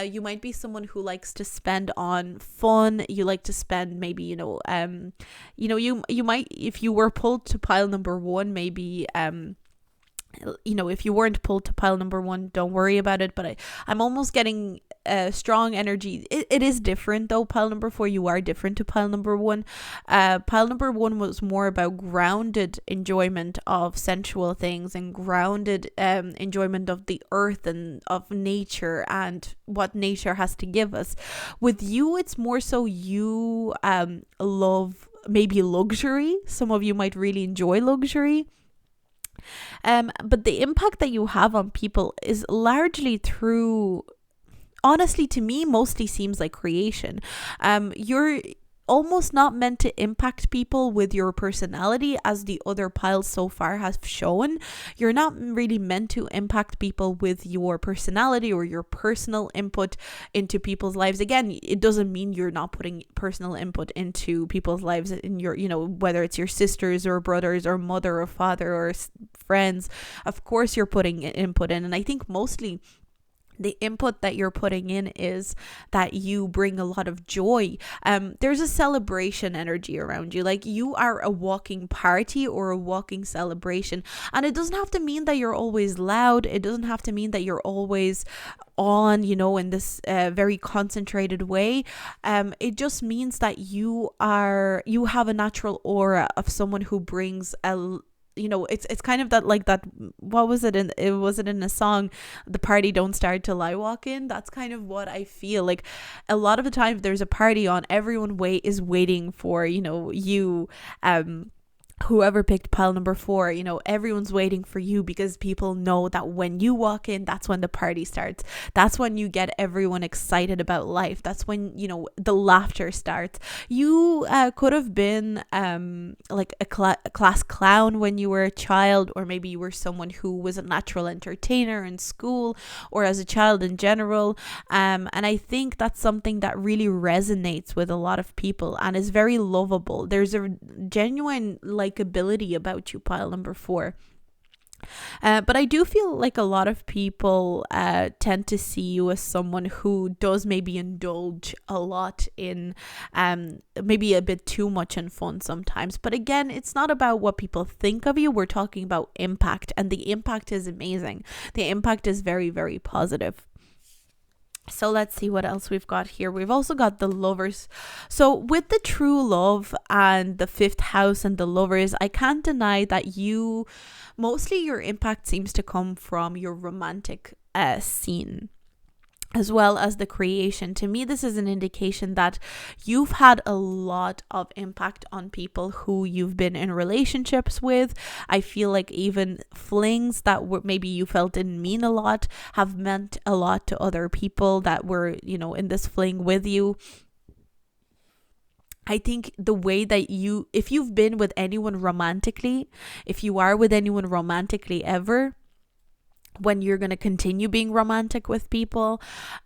You might be someone who likes to spend on fun. You like to spend maybe, you might, if you were pulled to pile number 1, maybe if you weren't pulled to pile number 1, don't worry about it, but I'm almost getting strong energy. It is different though. Pile number 4, you are different to pile number 1. Pile number 1 was more about grounded enjoyment of sensual things and grounded enjoyment of the earth and of nature and what nature has to give us. With you, it's more so you love maybe luxury. Some of you might really enjoy luxury. But the impact that you have on people is largely through, honestly, to me, mostly seems like creation. You're almost not meant to impact people with your personality, as the other piles so far have shown. You're not really meant to impact people with your personality or your personal input into people's lives. Again, it doesn't mean you're not putting personal input into people's lives in your, whether it's your sisters or brothers or mother or father or friends. Of course you're putting input in, and I think mostly the input that you're putting in is that you bring a lot of joy. There's a celebration energy around you. Like, you are a walking party or a walking celebration. And it doesn't have to mean that you're always loud. It doesn't have to mean that you're always on, in this very concentrated way. It just means that you have a natural aura of someone who brings it's kind of that, like that, what was it in a song, the party don't start till I walk in. That's kind of what I feel like. A lot of the time, if there's a party on, everyone is waiting for you, whoever picked pile number 4, everyone's waiting for you, because people know that when you walk in, that's when the party starts. That's when you get everyone excited about life. That's when, the laughter starts. You could have been like a class clown when you were a child, or maybe you were someone who was a natural entertainer in school or as a child in general. And I think that's something that really resonates with a lot of people and is very lovable. There's a genuine likability about you, pile number 4. But I do feel like a lot of people tend to see you as someone who does maybe indulge a lot in maybe a bit too much in fun sometimes. But again, it's not about what people think of you. We're talking about impact, and the impact is amazing. The impact is very, very positive. So let's see what else we've got here. We've also got the Lovers. So with the true love and the 5th house and the Lovers, I can't deny that mostly your impact seems to come from your romantic scene, as well as the creation. To me, this is an indication that you've had a lot of impact on people who you've been in relationships with. I feel like even flings that maybe you felt didn't mean a lot have meant a lot to other people that were, in this fling with you. I think the way that if you've been with anyone romantically, if you are with anyone romantically ever, when you're going to continue being romantic with people,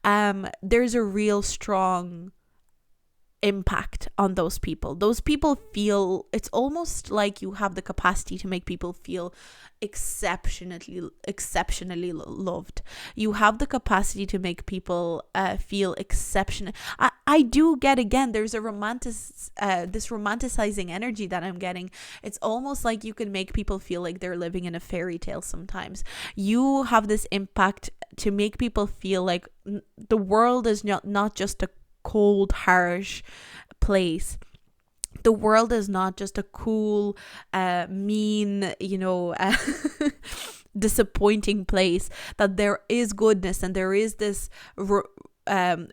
there's a real strong impact on those people. Those people feel, it's almost like you have the capacity to make people feel exceptionally loved. You have the capacity to make people feel exceptional. I do get, again, there's a this romanticizing energy that I'm getting. It's almost like you can make people feel like they're living in a fairy tale sometimes. You have this impact to make people feel like the world is not just a cold, harsh place. The world is not just a cool, mean, disappointing place. That there is goodness and there is this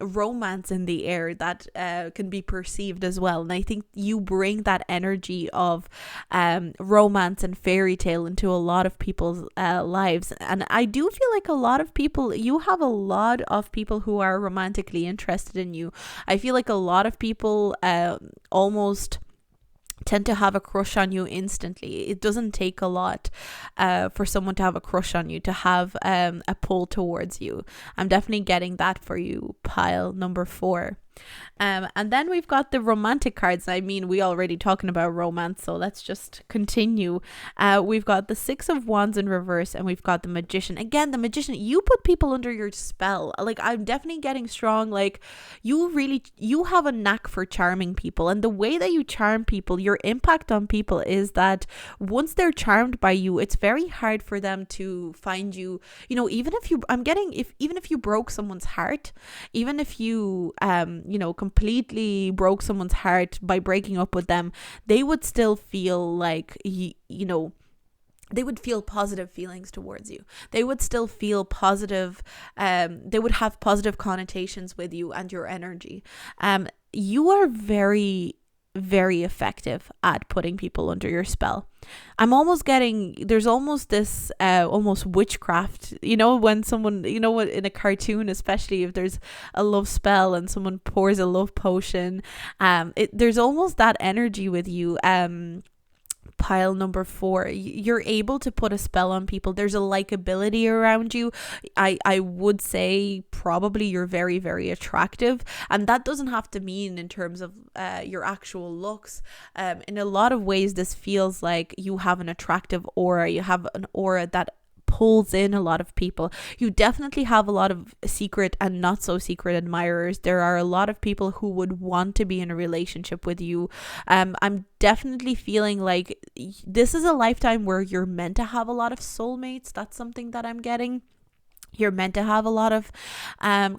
romance in the air that can be perceived as well. And I think you bring that energy of romance and fairy tale into a lot of people's lives. And I do feel like a lot of people, you have a lot of people who are romantically interested in you. I feel like a lot of people almost tend to have a crush on you instantly. It doesn't take a lot for someone to have a crush on you, to have a pull towards you. I'm definitely getting that for you, pile number 4. And then we've got the romantic cards. I mean, we already talking about romance, so let's just continue. We've got the 6 of Wands in reverse, and we've got the Magician. Again, the Magician, you put people under your spell. Like, I'm definitely getting strong. Like, you have a knack for charming people, and the way that you charm people, your impact on people is that once they're charmed by you, it's very hard for them to find you. You know, even if you broke someone's heart, even if you completely broke someone's heart by breaking up with them, they would still feel like they would feel positive feelings towards you. They would still feel positive. They would have positive connotations with you and your energy. You are very, very effective at putting people under your spell. I'm almost getting, there's almost this almost witchcraft, when someone, in a cartoon, especially if there's a love spell and someone pours a love potion, there's almost that energy with you. Pile number 4, you're able to put a spell on people. There's a likability around you. I would say probably you're very, very attractive, and that doesn't have to mean in terms of your actual looks. In a lot of ways, this feels like you have an attractive aura. You have an aura that pulls in a lot of people. You definitely have a lot of secret and not so secret admirers. There are a lot of people who would want to be in a relationship with you. I'm definitely feeling like this is a lifetime where you're meant to have a lot of soulmates. That's something that I'm getting. You're meant to have a lot of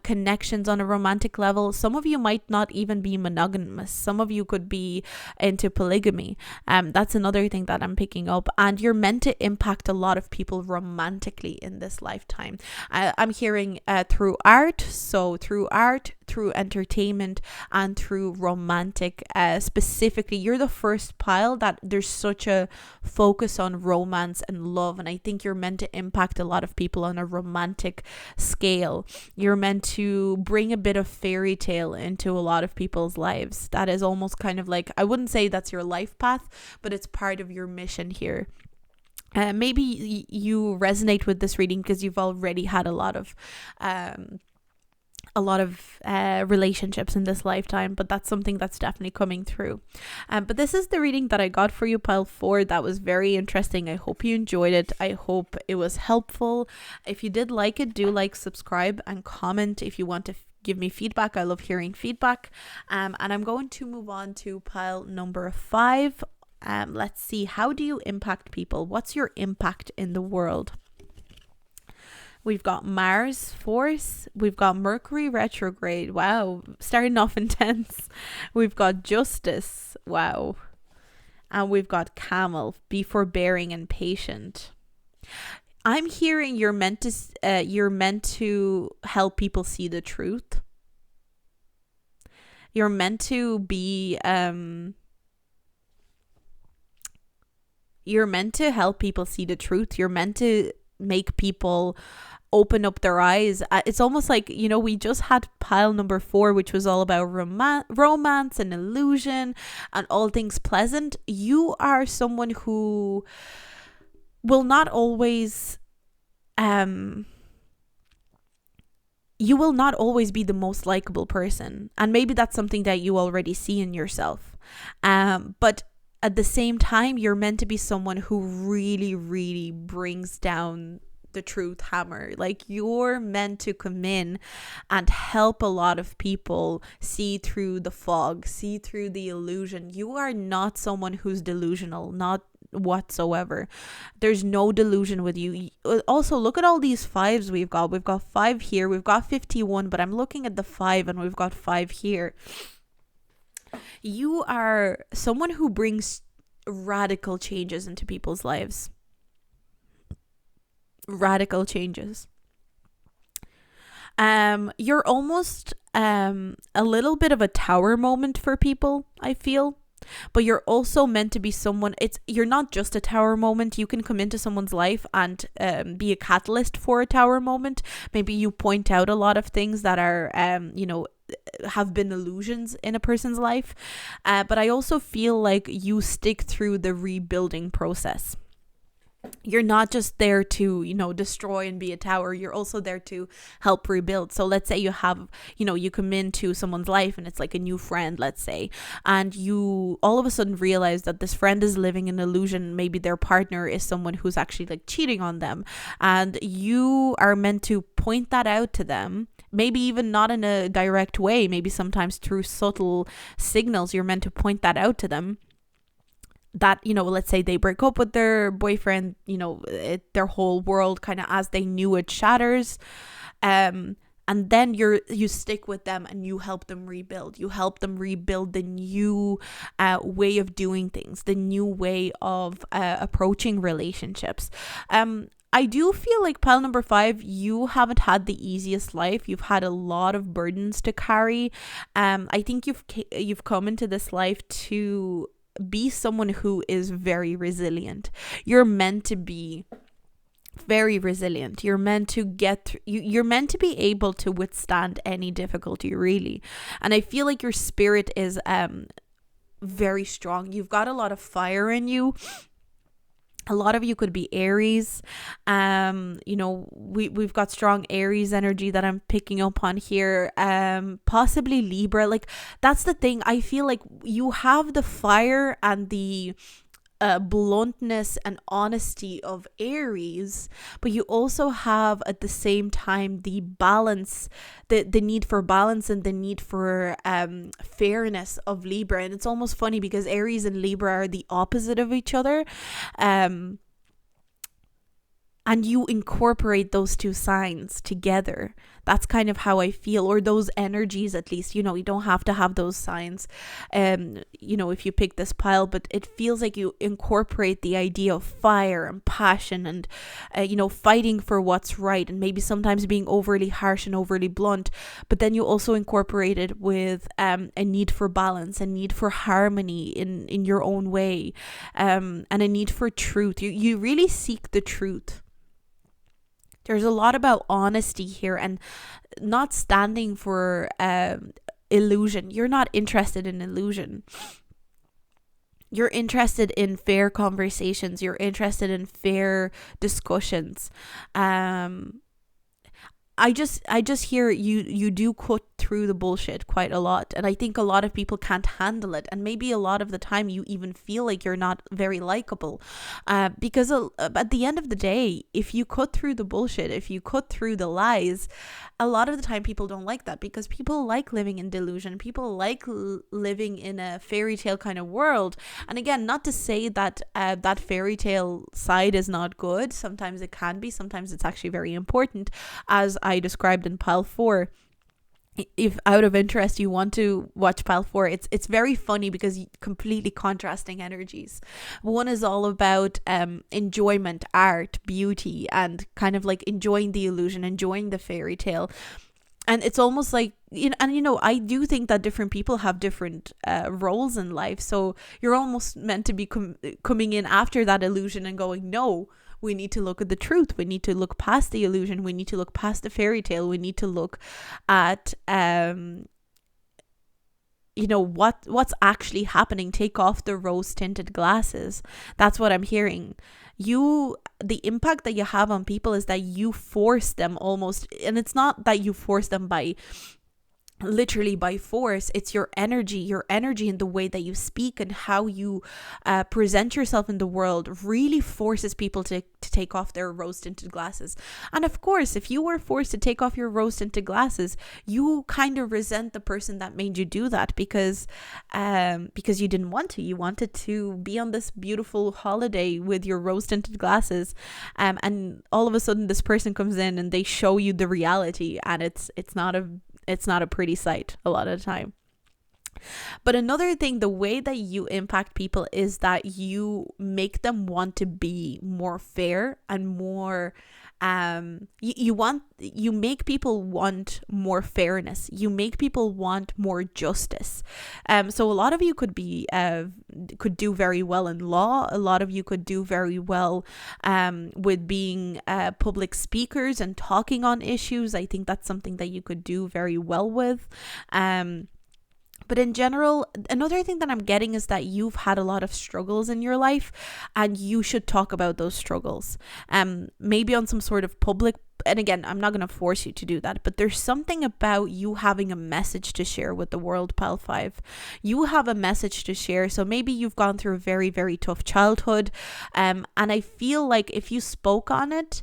connections on a romantic level. Some of you might not even be monogamous. Some of you could be into polygamy. That's another thing that I'm picking up. And you're meant to impact a lot of people romantically in this lifetime. I'm hearing through art. So through art, through entertainment, and through romantic. Specifically, you're the first pile that there's such a focus on romance and love. And I think you're meant to impact a lot of people on a romantic scale. You're meant to bring a bit of fairy tale into a lot of people's lives. That is almost kind of like, I wouldn't say that's your life path, but it's part of your mission here. Maybe you resonate with this reading because you've already had a lot of relationships in this lifetime, but that's something that's definitely coming through. But this is the reading that I got for you, pile 4. That was very interesting. I hope you enjoyed it. I hope it was helpful. If you did like it, do like, subscribe, and comment if you want to give me feedback. I love hearing feedback. And I'm going to move on to pile number 5. Let's see, how do you impact people? What's your impact in the world? We've got Mars force. We've got Mercury retrograde. Wow. Starting off intense. We've got justice. Wow. And we've got camel. Be forbearing and patient. I'm hearing you're meant to help people see the truth. You're meant to be you're meant to help people see the truth. You're meant to make people open up their eyes. It's almost like, we just had pile number 4, which was all about romance and illusion and all things pleasant. You are someone who will not always you will not always be the most likable person, and maybe that's something that you already see in yourself, but at the same time, you're meant to be someone who really, really brings down the truth hammer. Like, you're meant to come in and help a lot of people see through the fog, see through the illusion. You are not someone who's delusional, not whatsoever. There's no delusion with you. Also, look at all these 5s we've got. We've got 5 here. We've got 51, but I'm looking at the 5 and we've got 5 here. You are someone who brings radical changes into people's lives. Radical changes. You're almost a little bit of a tower moment for people, I feel. But you're also meant to be someone, you're not just a tower moment. You can come into someone's life and be a catalyst for a tower moment. Maybe you point out a lot of things that are have been illusions in a person's life. But I also feel like you stick through the rebuilding process. You're not just there to, destroy and be a tower. You're also there to help rebuild. So let's say you have, you come into someone's life and it's like a new friend, let's say, and you all of a sudden realize that this friend is living an illusion. Maybe their partner is someone who's actually like cheating on them, and you are meant to point that out to them. Maybe even not in a direct way, maybe sometimes through subtle signals. You're meant to point that out to them, that, let's say they break up with their boyfriend, their whole world kind of as they knew it shatters. And then you stick with them and you help them rebuild. You help them rebuild the new way of doing things, the new way of approaching relationships. I do feel like pile number 5, you haven't had the easiest life. You've had a lot of burdens to carry. I think you've come into this life to be someone who is very resilient. You're meant to be very resilient. You're meant to you're meant to be able to withstand any difficulty, really. And I feel like your spirit is very strong. You've got a lot of fire in you. A lot of you could be Aries. We've got strong Aries energy that I'm picking up on here. Possibly Libra. Like, that's the thing. I feel like you have the fire and the bluntness and honesty of Aries, but you also have at the same time the balance, the need for balance and the need for fairness of Libra. And it's almost funny because Aries and Libra are the opposite of each other, and you incorporate those two signs together. That's kind of how I feel, or those energies at least. You don't have to have those signs, if you pick this pile, but it feels like you incorporate the idea of fire and passion and, fighting for what's right, and maybe sometimes being overly harsh and overly blunt. But then you also incorporate it with a need for balance, a need for harmony in your own way, and a need for truth. You really seek the truth. There's a lot about honesty here and not standing for illusion. You're not interested in illusion. You're interested in fair conversations. You're interested in fair discussions. I just hear you do cut through the bullshit quite a lot, and I think a lot of people can't handle it, and maybe a lot of the time you even feel like you're not very likable, because at the end of the day, if you cut through the bullshit, if you cut through the lies, a lot of the time people don't like that, because people like living in delusion. People like living in a fairy tale kind of world. And again, not to say that that fairy tale side is not good. Sometimes it can be. Sometimes it's actually very important, as I described in pile 4. If out of interest you want to watch pile 4, it's very funny because completely contrasting energies. One is all about enjoyment, art, beauty, and kind of like enjoying the illusion, enjoying the fairy tale. And it's almost like, I do think that different people have different roles in life. So you're almost meant to be coming in after that illusion and going, no, we need to look at the truth. We need to look past the illusion. We need to look past the fairy tale. We need to look at, what's actually happening. Take off the rose-tinted glasses. That's what I'm hearing. The impact that you have on people is that you force them almost, and it's not that you force them by literally by force. It's your energy in the way that you speak and how you present yourself in the world really forces people to take off their rose-tinted glasses. And of course, if you were forced to take off your rose-tinted glasses, you kind of resent the person that made you do that, because you didn't want to. You wanted to be on this beautiful holiday with your rose-tinted glasses, and all of a sudden this person comes in and they show you the reality, and it's not a pretty sight a lot of the time. But another thing, the way that you impact people is that you make them want to be more fair and more you make people want more fairness. You make people want more justice. So a lot of you could do very well in law. A lot of you could do very well with being public speakers and talking on issues. I think that's something that you could do very well with. But in general, another thing that I'm getting is that you've had a lot of struggles in your life and you should talk about those struggles. Maybe on some sort of public, and again, I'm not going to force you to do that, but there's something about you having a message to share with the world, Pal 5. You have a message to share. So maybe you've gone through a very, very tough childhood. And I feel like if you spoke on it,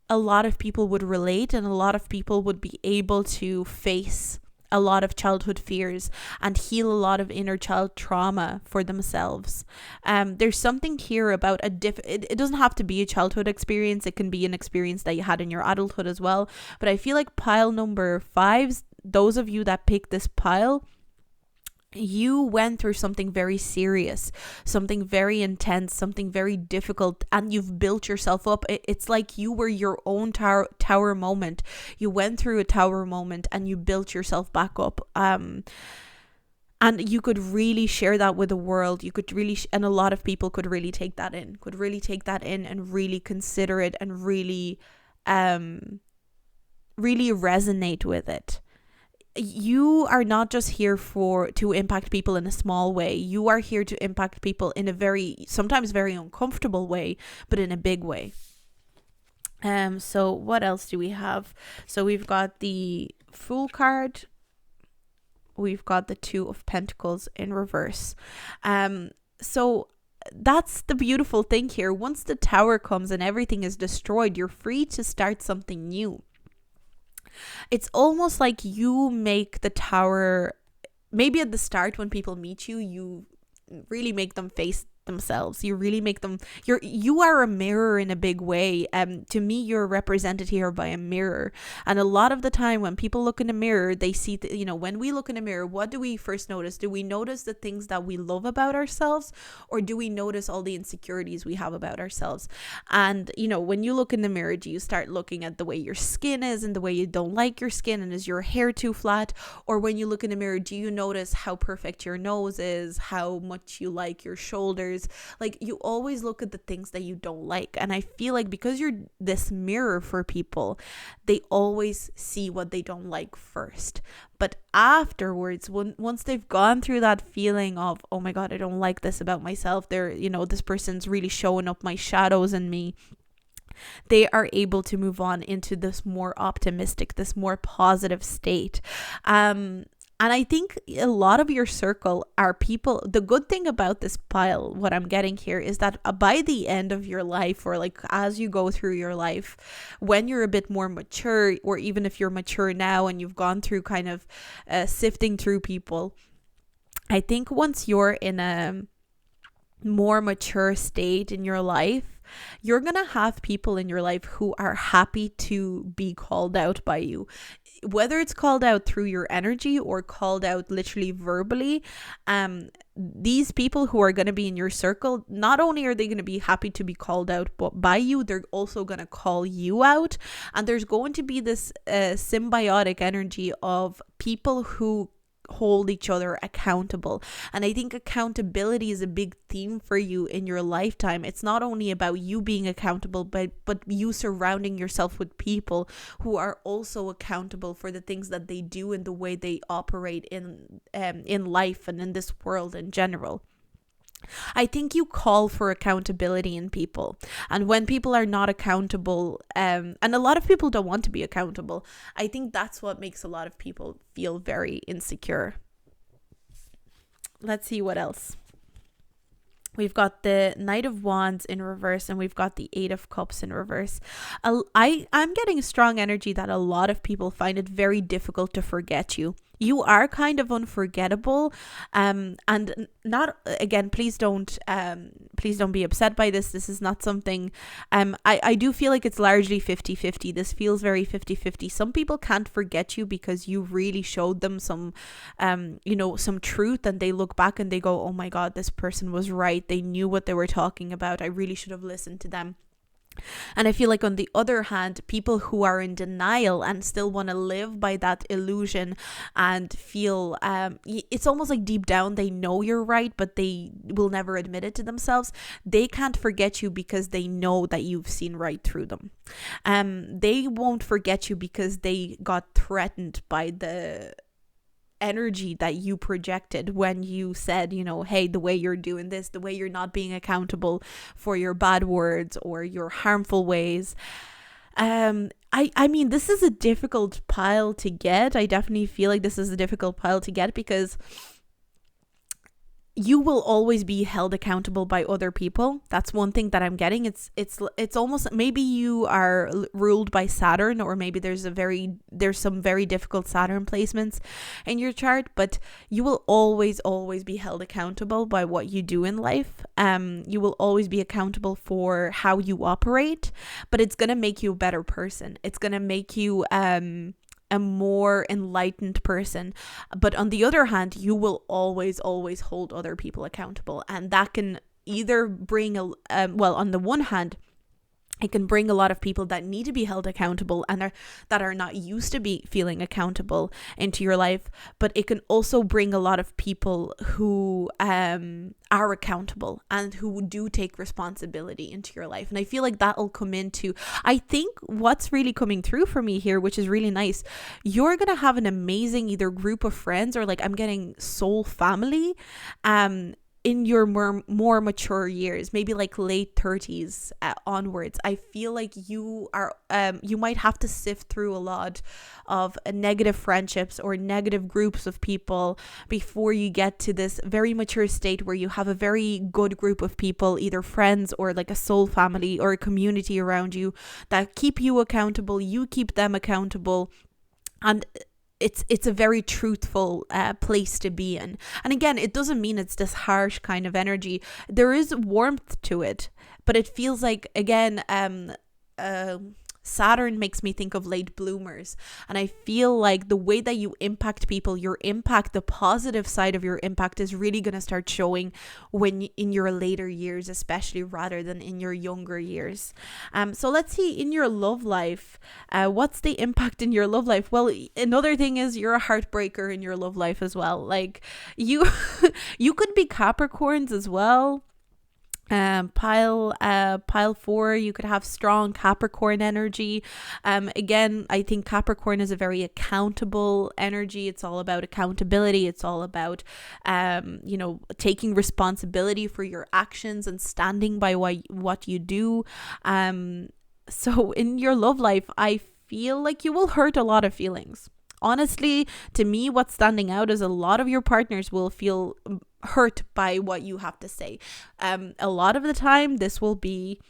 a lot of people would relate and a lot of people would be able to face a lot of childhood fears and heal a lot of inner child trauma for themselves. There's something here about it doesn't have to be a childhood experience. It can be an experience that you had in your adulthood as well. But I feel like pile number 5, those of you that pick this pile, you went through something very serious, something very intense, something very difficult, and you've built yourself up. It's like you were your own tower moment. You went through a tower moment and you built yourself back up. And you could really share that with the world. You could really, and a lot of people could really take that in, and really consider it and really resonate with it. You are not just here to impact people in a small way. You are here to impact people in a sometimes very uncomfortable way, but in a big way. So what else do we have? So we've got the Fool card. We've got the 2 of Pentacles in reverse. So that's the beautiful thing here. Once the Tower comes and everything is destroyed, you're free to start something new. It's almost like you make the Tower, maybe at the start when people meet you, you really make them face themselves. You really make them, you are a mirror in a big way. To me, you're represented here by a mirror. And a lot of the time when people look in a mirror, they see, when we look in a mirror, what do we first notice? Do we notice the things that we love about ourselves, or do we notice all the insecurities we have about ourselves? And, when you look in the mirror, do you start looking at the way your skin is and the way you don't like your skin, and is your hair too flat? Or when you look in the mirror, do you notice how perfect your nose is, how much you like your shoulders? Like, you always look at the things that you don't like. And I feel like because you're this mirror for people, they always see what they don't like first. But afterwards, once they've gone through that feeling of, oh my God, I don't like this about myself, this person's really showing up my shadows in me, they are able to move on into this more optimistic, this more positive state. And I think a lot of your circle are people. The good thing about this pile, what I'm getting here, is that by the end of your life, or like as you go through your life, when you're a bit more mature, or even if you're mature now and you've gone through kind of sifting through people, I think once you're in a more mature state in your life, you're going to have people in your life who are happy to be called out by you. Whether it's called out through your energy or called out literally verbally, these people who are going to be in your circle, not only are they going to be happy to be called out by you, they're also going to call you out. And there's going to be this symbiotic energy of people who hold each other accountable. And I think accountability is a big theme for you in your lifetime. It's not only about you being accountable, but you surrounding yourself with people who are also accountable for the things that they do and the way they operate in life and in this world in general. I think you call for accountability in people, and when people are not accountable, and a lot of people don't want to be accountable, I think that's what makes a lot of people feel very insecure. Let's see what else. We've got the Knight of Wands in reverse, and we've got the 8 of Cups in reverse. I'm getting a strong energy that a lot of people find it very difficult to forget you. You are kind of unforgettable, and not, again, please don't be upset by this. This is not something, I do feel like it's largely 50-50. This feels very 50-50. Some people can't forget you because you really showed them some some truth, and they look back and they go, oh my god, this person was right, they knew what they were talking about, I really should have listened to them. And I feel like, on the other hand, people who are in denial and still want to live by that illusion and feel, it's almost like deep down they know you're right, but they will never admit it to themselves. They can't forget you because they know that you've seen right through them. They won't forget you because they got threatened by the energy that you projected when you said, hey, the way you're doing this, the way you're not being accountable for your bad words or your harmful ways. I mean, this is a difficult pile to get. I definitely feel like this is a difficult pile to get because you will always be held accountable by other people. That's one thing that I'm getting. It's almost, maybe you are ruled by Saturn, or maybe there's some very difficult Saturn placements in your chart, but you will always be held accountable by what you do in life. You will always be accountable for how you operate, but it's going to make you a better person. It's going to make you a more enlightened person. But on the other hand, you will always hold other people accountable, and that can either bring on the one hand, it can bring a lot of people that need to be held accountable and that are not used to be feeling accountable into your life. But it can also bring a lot of people who are accountable and who do take responsibility into your life. And I feel like that'll come into, I think what's really coming through for me here, which is really nice, you're going to have an amazing either group of friends or, like, I'm getting soul family in your more mature years, maybe like late 30s onwards. I feel like you might have to sift through a lot of negative friendships or negative groups of people before you get to this very mature state where you have a very good group of people, either friends or like a soul family or a community around you that keep you accountable, you keep them accountable, and it's a very truthful place to be in. And again, it doesn't mean it's this harsh kind of energy. There is warmth to it, but it feels like, again, Saturn makes me think of late bloomers. And I feel like the way that you impact people, your impact, the positive side of your impact is really going to start showing when in your later years, especially, rather than in your younger years. So let's see, in your love life, what's the impact in your love life? Well, another thing is you're a heartbreaker in your love life as well. Like you could be Capricorns as well. Pile 4, you could have strong Capricorn energy. Again, I think Capricorn is a very accountable energy. It's all about accountability. It's all about taking responsibility for your actions and standing by what you do. So in your love life, I feel like you will hurt a lot of feelings. Honestly, to me, what's standing out is a lot of your partners will feel hurt by what you have to say. A lot of the time, this will be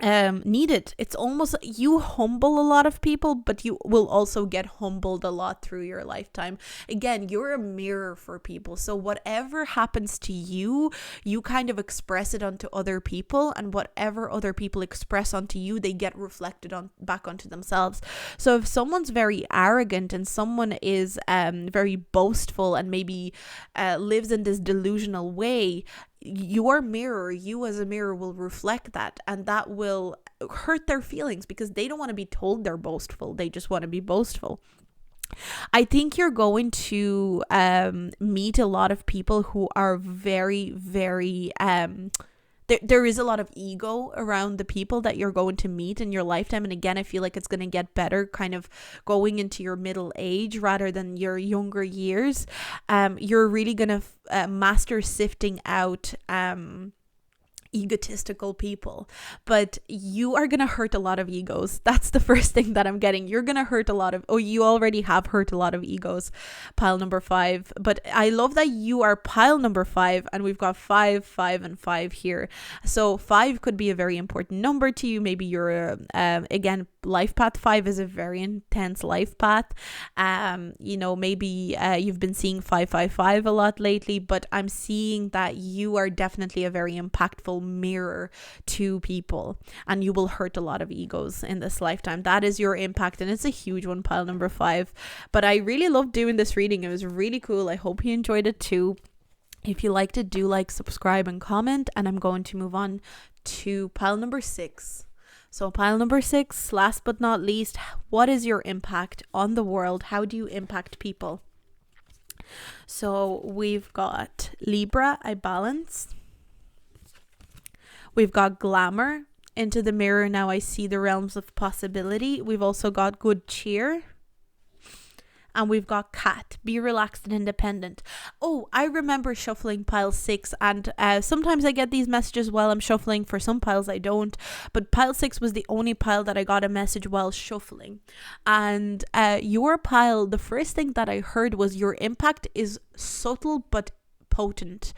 needed. It's almost, you humble a lot of people, but you will also get humbled a lot through your lifetime. Again, you're a mirror for people, so whatever happens to you, you kind of express it onto other people, and whatever other people express onto you, they get reflected on back onto themselves. So if someone's very arrogant and someone is very boastful and maybe lives in this delusional way, your mirror, you as a mirror, will reflect that, and that will hurt their feelings because they don't want to be told they're boastful. They just want to be boastful. I think you're going to meet a lot of people who are very, very there is a lot of ego around the people that you're going to meet in your lifetime. And again, I feel like it's going to get better kind of going into your middle age rather than your younger years. You're really going to master sifting out egotistical people, but you are gonna hurt a lot of egos. That's the first thing that I'm getting. You're gonna hurt a lot of, oh, you already have hurt a lot of egos, pile number 5. But I love that you are pile number 5, and we've got 5, 5, and 5 here. So 5 could be a very important number to you. Maybe you're again, life path 5 is a very intense life path. Maybe you've been seeing 555 a lot lately, but I'm seeing that you are definitely a very impactful mirror to people, and you will hurt a lot of egos in this lifetime. That is your impact, and it's a huge one, pile number 5. But I really loved doing this reading. It was really cool. I hope you enjoyed it too. If you liked it, do like, subscribe, and comment. And I'm going to move on to pile number 6. So pile number 6, last but not least, what is your impact on the world? How do you impact people? So we've got Libra, I balance. We've got glamour, into the mirror now I see the realms of possibility. We've also got good cheer. And we've got cat, be relaxed and independent. Oh, I remember shuffling pile 6, and sometimes I get these messages while I'm shuffling. For some piles I don't, but pile 6 was the only pile that I got a message while shuffling. And your pile, the first thing that I heard was your impact is subtle but potent.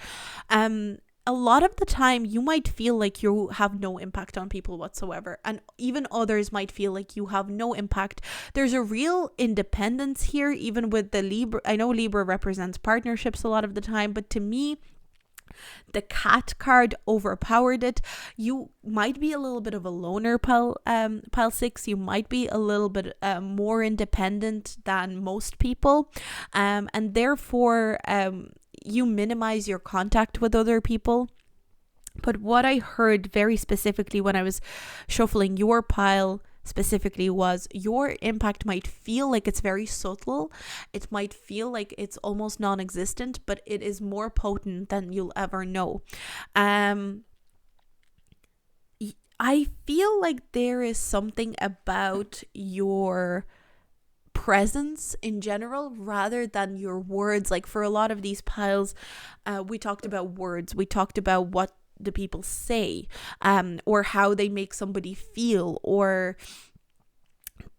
A lot of the time you might feel like you have no impact on people whatsoever, and even others might feel like you have no impact. There's a real independence here, even with the Libra. I know Libra represents partnerships a lot of the time, but to me, the cat card overpowered it. You might be a little bit of a loner, pile 6. You might be a little bit more independent than most people, and therefore you minimize your contact with other people. But what I heard very specifically when I was shuffling your pile specifically was your impact might feel like it's very subtle. It might feel like it's almost non-existent, but it is more potent than you'll ever know. I feel like there is something about your presence in general rather than your words. Like for a lot of these piles, we talked about words. We talked about what the people say, or how they make somebody feel, or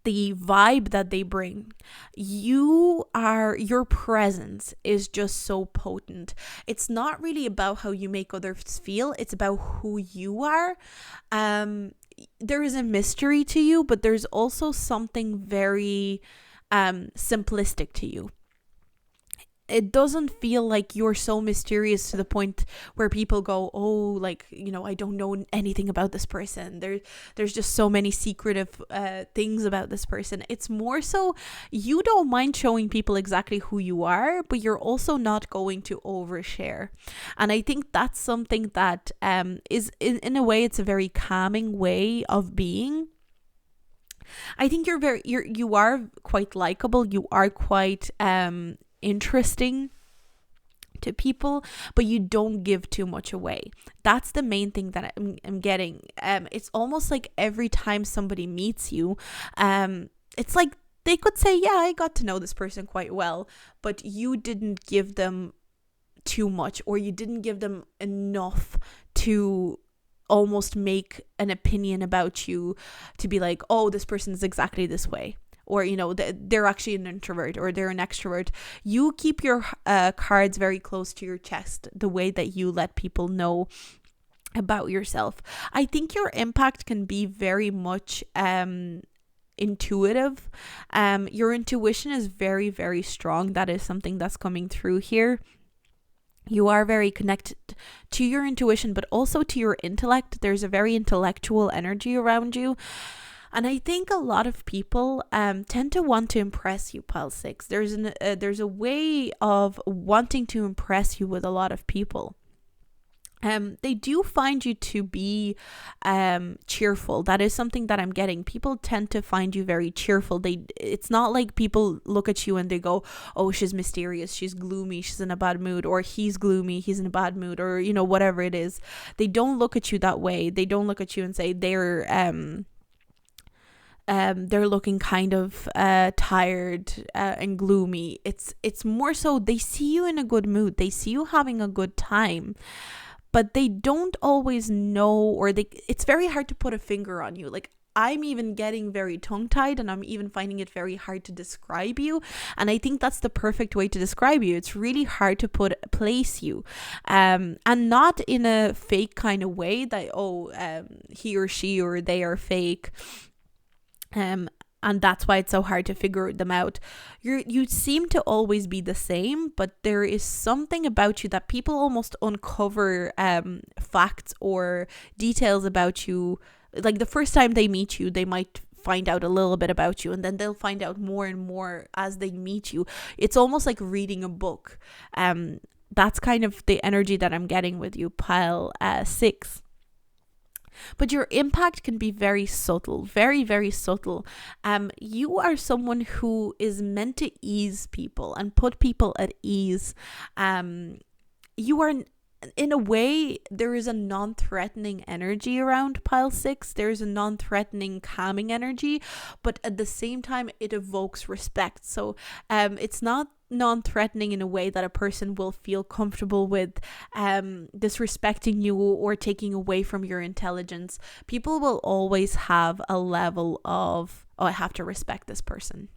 the vibe that they bring. Your presence is just so potent. It's not really about how you make others feel. It's about who you are. There is a mystery to you, but there's also something very simplistic to you. It doesn't feel like you're so mysterious to the point where people go, oh, like, I don't know anything about this person. There's just so many secretive things about this person. It's more so you don't mind showing people exactly who you are, but you're also not going to overshare. And I think that's something that is in a way, it's a very calming way of being. I think you are quite likable. You are quite interesting to people, but you don't give too much away. That's the main thing that I'm getting. It's almost like every time somebody meets you, it's like they could say, yeah, I got to know this person quite well, but you didn't give them too much, or you didn't give them enough to almost make an opinion about you to be like, oh, this person is exactly this way. Or, they're actually an introvert, or they're an extrovert. You keep your cards very close to your chest, the way that you let people know about yourself. I think your impact can be very much intuitive. Your intuition is very, very strong. That is something that's coming through here. You are very connected to your intuition, but also to your intellect. There's a very intellectual energy around you. And I think a lot of people tend to want to impress you, pile 6. There's a way of wanting to impress you with a lot of people. They do find you to be cheerful. That is something that I'm getting. People tend to find you very cheerful. It's not like people look at you and they go, oh, she's mysterious, she's gloomy, she's in a bad mood, or he's gloomy, he's in a bad mood, or whatever it is. They don't look at you that way. They don't look at you and say they're looking kind of tired and gloomy. It's more so they see you in a good mood. They see you having a good time. but they don't always know, or it's very hard to put a finger on you. Like, I'm even getting very tongue-tied, and I'm even finding it very hard to describe you. And I think that's the perfect way to describe you. It's really hard to place you, and not in a fake kind of way that, he or she or they are fake. And that's why it's so hard to figure them out. You seem to always be the same, but there is something about you that people almost uncover facts or details about you. Like, the first time they meet you, they might find out a little bit about you, and then they'll find out more and more as they meet you. It's almost like reading a book. That's kind of the energy that I'm getting with you, pile 6. But your impact can be very subtle, very, very subtle. You are someone who is meant to ease people and put people at ease. You are, in a way, there is a non-threatening energy around pile 6. There's a non-threatening, calming energy, but at the same time, it evokes respect. So it's not non-threatening in a way that a person will feel comfortable with disrespecting you or taking away from your intelligence. People will always have a level of, I have to respect this person.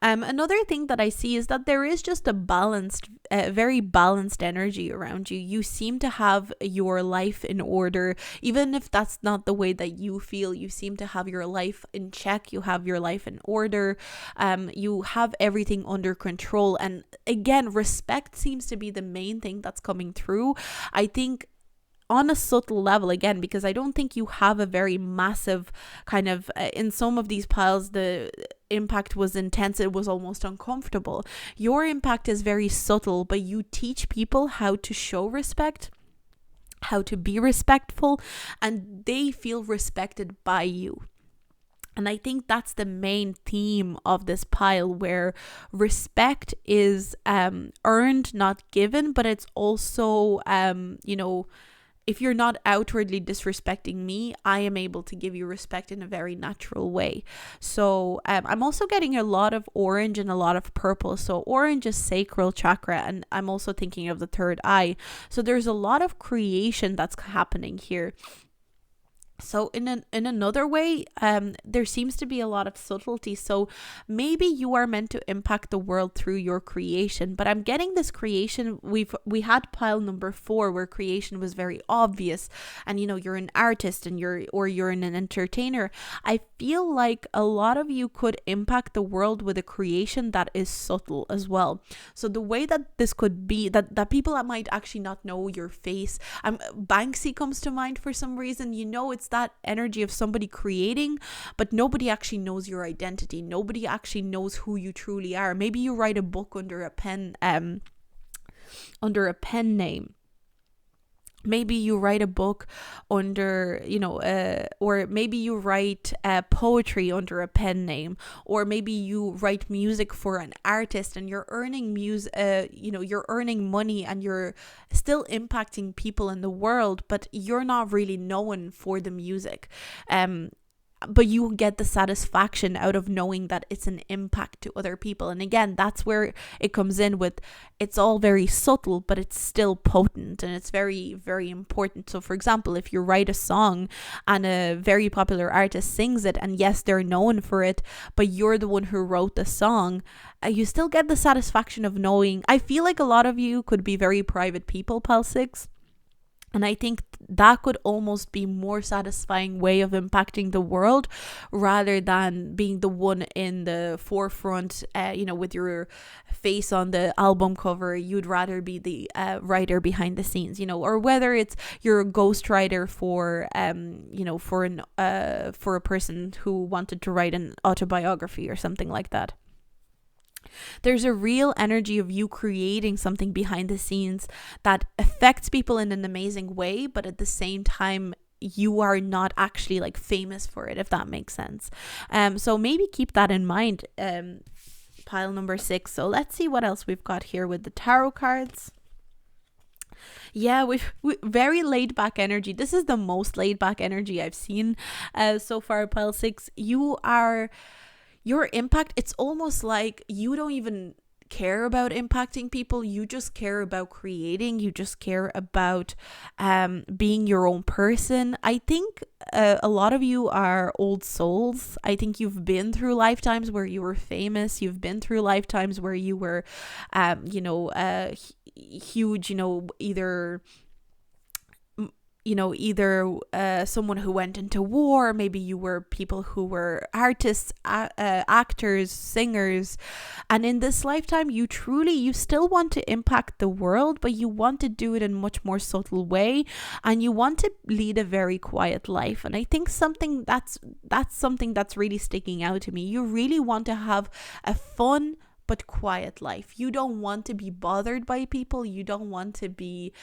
Another thing that I see is that there is just a balanced, very balanced energy around you. You seem to have your life in order, even if that's not the way that you feel. You seem to have your life in check. You have your life in order. You have everything under control. And again, respect seems to be the main thing that's coming through. I think on a subtle level, again, because I don't think you have a very massive kind of, in some of these piles, the impact was intense. It was almost uncomfortable. Your impact is very subtle, but you teach people how to show respect, how to be respectful, and they feel respected by you. And I think that's the main theme of this pile, where respect is earned, not given, but it's also, if you're not outwardly disrespecting me, I am able to give you respect in a very natural way. So I'm also getting a lot of orange and a lot of purple. So orange is sacral chakra, and I'm also thinking of the third eye. So there's a lot of creation that's happening here. So in another way, there seems to be a lot of subtlety. So maybe you are meant to impact the world through your creation, but I'm getting this creation. We had pile number 4 where creation was very obvious, and you're an artist and you're an entertainer. I feel like a lot of you could impact the world with a creation that is subtle as well. So the way that this could be that people that might actually not know your face. Banksy comes to mind for some reason. It's that energy of somebody creating, but nobody actually knows your identity. Nobody actually knows who you truly are. Maybe you write a book under a pen name. Maybe you write a book under, or maybe you write poetry under a pen name, or maybe you write music for an artist and you're earning you're earning money and you're still impacting people in the world, but you're not really known for the music. But you get the satisfaction out of knowing that it's an impact to other people. And again, that's where it comes in with, it's all very subtle, but it's still potent, and it's very, very important. So for example, if you write a song and a very popular artist sings it, and yes, they're known for it, but you're the one who wrote the song, you still get the satisfaction of knowing. I feel like a lot of you could be very private people, pile 6. And I think that could almost be more satisfying way of impacting the world, rather than being the one in the forefront, with your face on the album cover. You'd rather be the writer behind the scenes, or whether it's you're a ghostwriter for a person who wanted to write an autobiography or something like that. There's a real energy of you creating something behind the scenes that affects people in an amazing way, but at the same time, you are not actually like famous for it, if that makes sense. So maybe keep that in mind, pile number 6. So let's see what else we've got here with the tarot cards. Yeah, we've very laid back energy. This is the most laid back energy I've seen so far, pile 6. Your impact, it's almost like you don't even care about impacting people. You just care about creating. You just care about being your own person. I think a lot of you are old souls. I think you've been through lifetimes where you were famous. You've been through lifetimes where you were, huge, either someone who went into war. Maybe you were people who were artists, actors, singers, and in this lifetime you still want to impact the world, but you want to do it in a much more subtle way, and you want to lead a very quiet life. And I think something that's something that's really sticking out to me. You really want to have a fun but quiet life. You don't want to be bothered by people. You don't want to be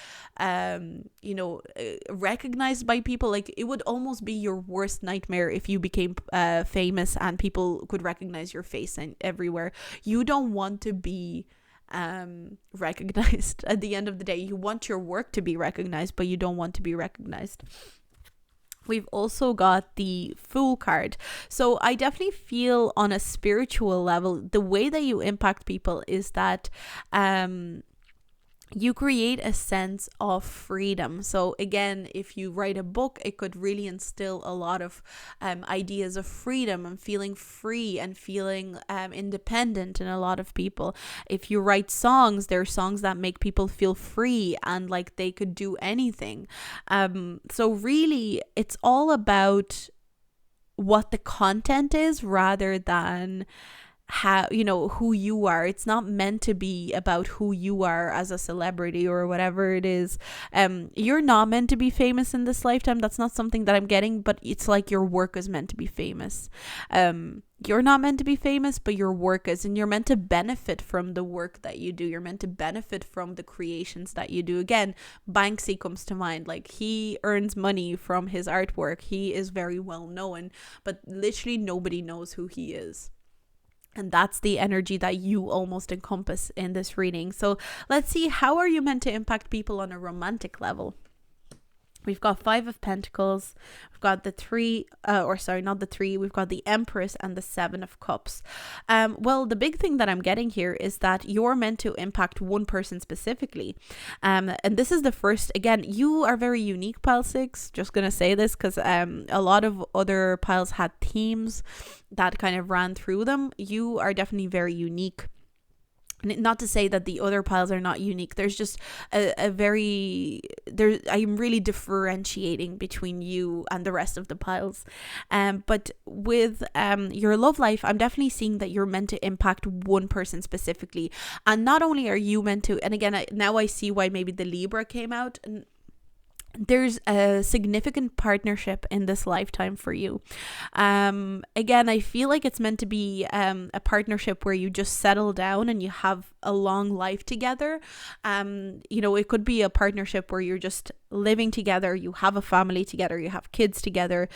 recognized by people. Like, it would almost be your worst nightmare if you became famous and people could recognize your face and everywhere. You don't want to be recognized. At the end of the day, you want your work to be recognized, but you don't want to be recognized. We've also got the Fool card. So I definitely feel on a spiritual level, the way that you impact people is that you create a sense of freedom. So again, if you write a book, it could really instill a lot of ideas of freedom and feeling free and feeling independent in a lot of people. If you write songs, there are songs that make people feel free and like they could do anything. So really, it's all about what the content is rather than who you are. It's not meant to be about who you are as a celebrity or whatever it is. You're not meant to be famous in this lifetime. That's not something that I'm getting, but it's like your work is meant to be famous. You're not meant to be famous, but your work is, and you're meant to benefit from the work that you do. You're meant to benefit from the creations that you do. Again, Banksy comes to mind. Like, he earns money from his artwork. He is very well known, but literally nobody knows who he is. And that's the energy that you almost encompass in this reading. So let's see, how are you meant to impact people on a romantic level? We've got 5 of Pentacles. We've got we've got the Empress and the 7 of Cups. Well, the big thing that I'm getting here is that you're meant to impact one person specifically. And this is the first, again, you are very unique, Pile 6. Just going to say this because a lot of other piles had themes that kind of ran through them. You are definitely very unique. Not to say that the other piles are not unique. There's just I'm really differentiating between you and the rest of the piles. But with your love life, I'm definitely seeing that you're meant to impact one person specifically. And not only are you meant to, and again, now I see why maybe the Libra came out. And there's a significant partnership in this lifetime for you. Again, I feel like it's meant to be a partnership where you just settle down and you have a long life together. It could be a partnership where you're just living together, you have a family together, you have kids together.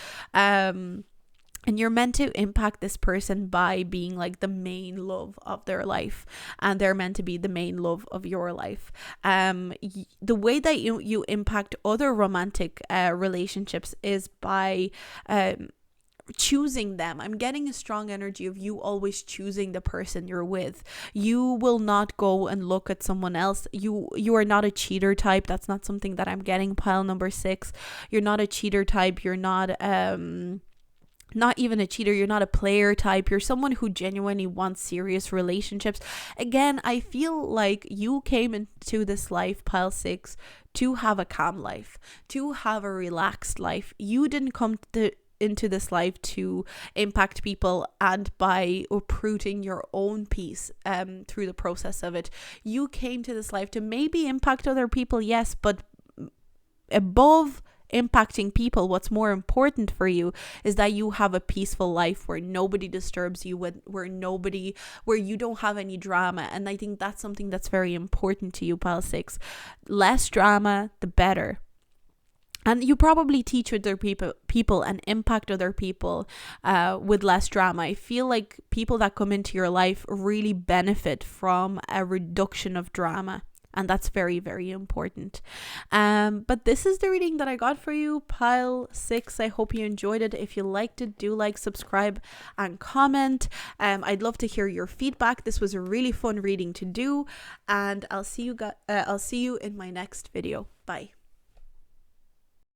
And you're meant to impact this person by being like the main love of their life, and they're meant to be the main love of your life. The way that you impact other romantic relationships is by choosing them. I'm getting a strong energy of you always choosing the person you're with. You will not go and look at someone else. You are not a cheater type. That's not something that I'm getting, pile number 6. You're not a cheater type. You're not even a cheater. You're not a player type. You're someone who genuinely wants serious relationships. Again, I feel like you came into this life, pile 6, to have a calm life, to have a relaxed life. You didn't come into this life to impact people and by uprooting your own peace through the process of it. You came to this life to maybe impact other people, yes, but above impacting people, what's more important for you is that you have a peaceful life where nobody disturbs you, where you don't have any drama. And I think that's something that's very important to you, pile 6. Less drama, the better. And you probably teach other people and impact other people with less drama. I feel like people that come into your life really benefit from a reduction of drama. And that's very, very important. But this is the reading that I got for you, pile 6. I hope you enjoyed it. If you liked it, do like, subscribe, and comment. I'd love to hear your feedback. This was a really fun reading to do, and I'll see you in my next video. Bye.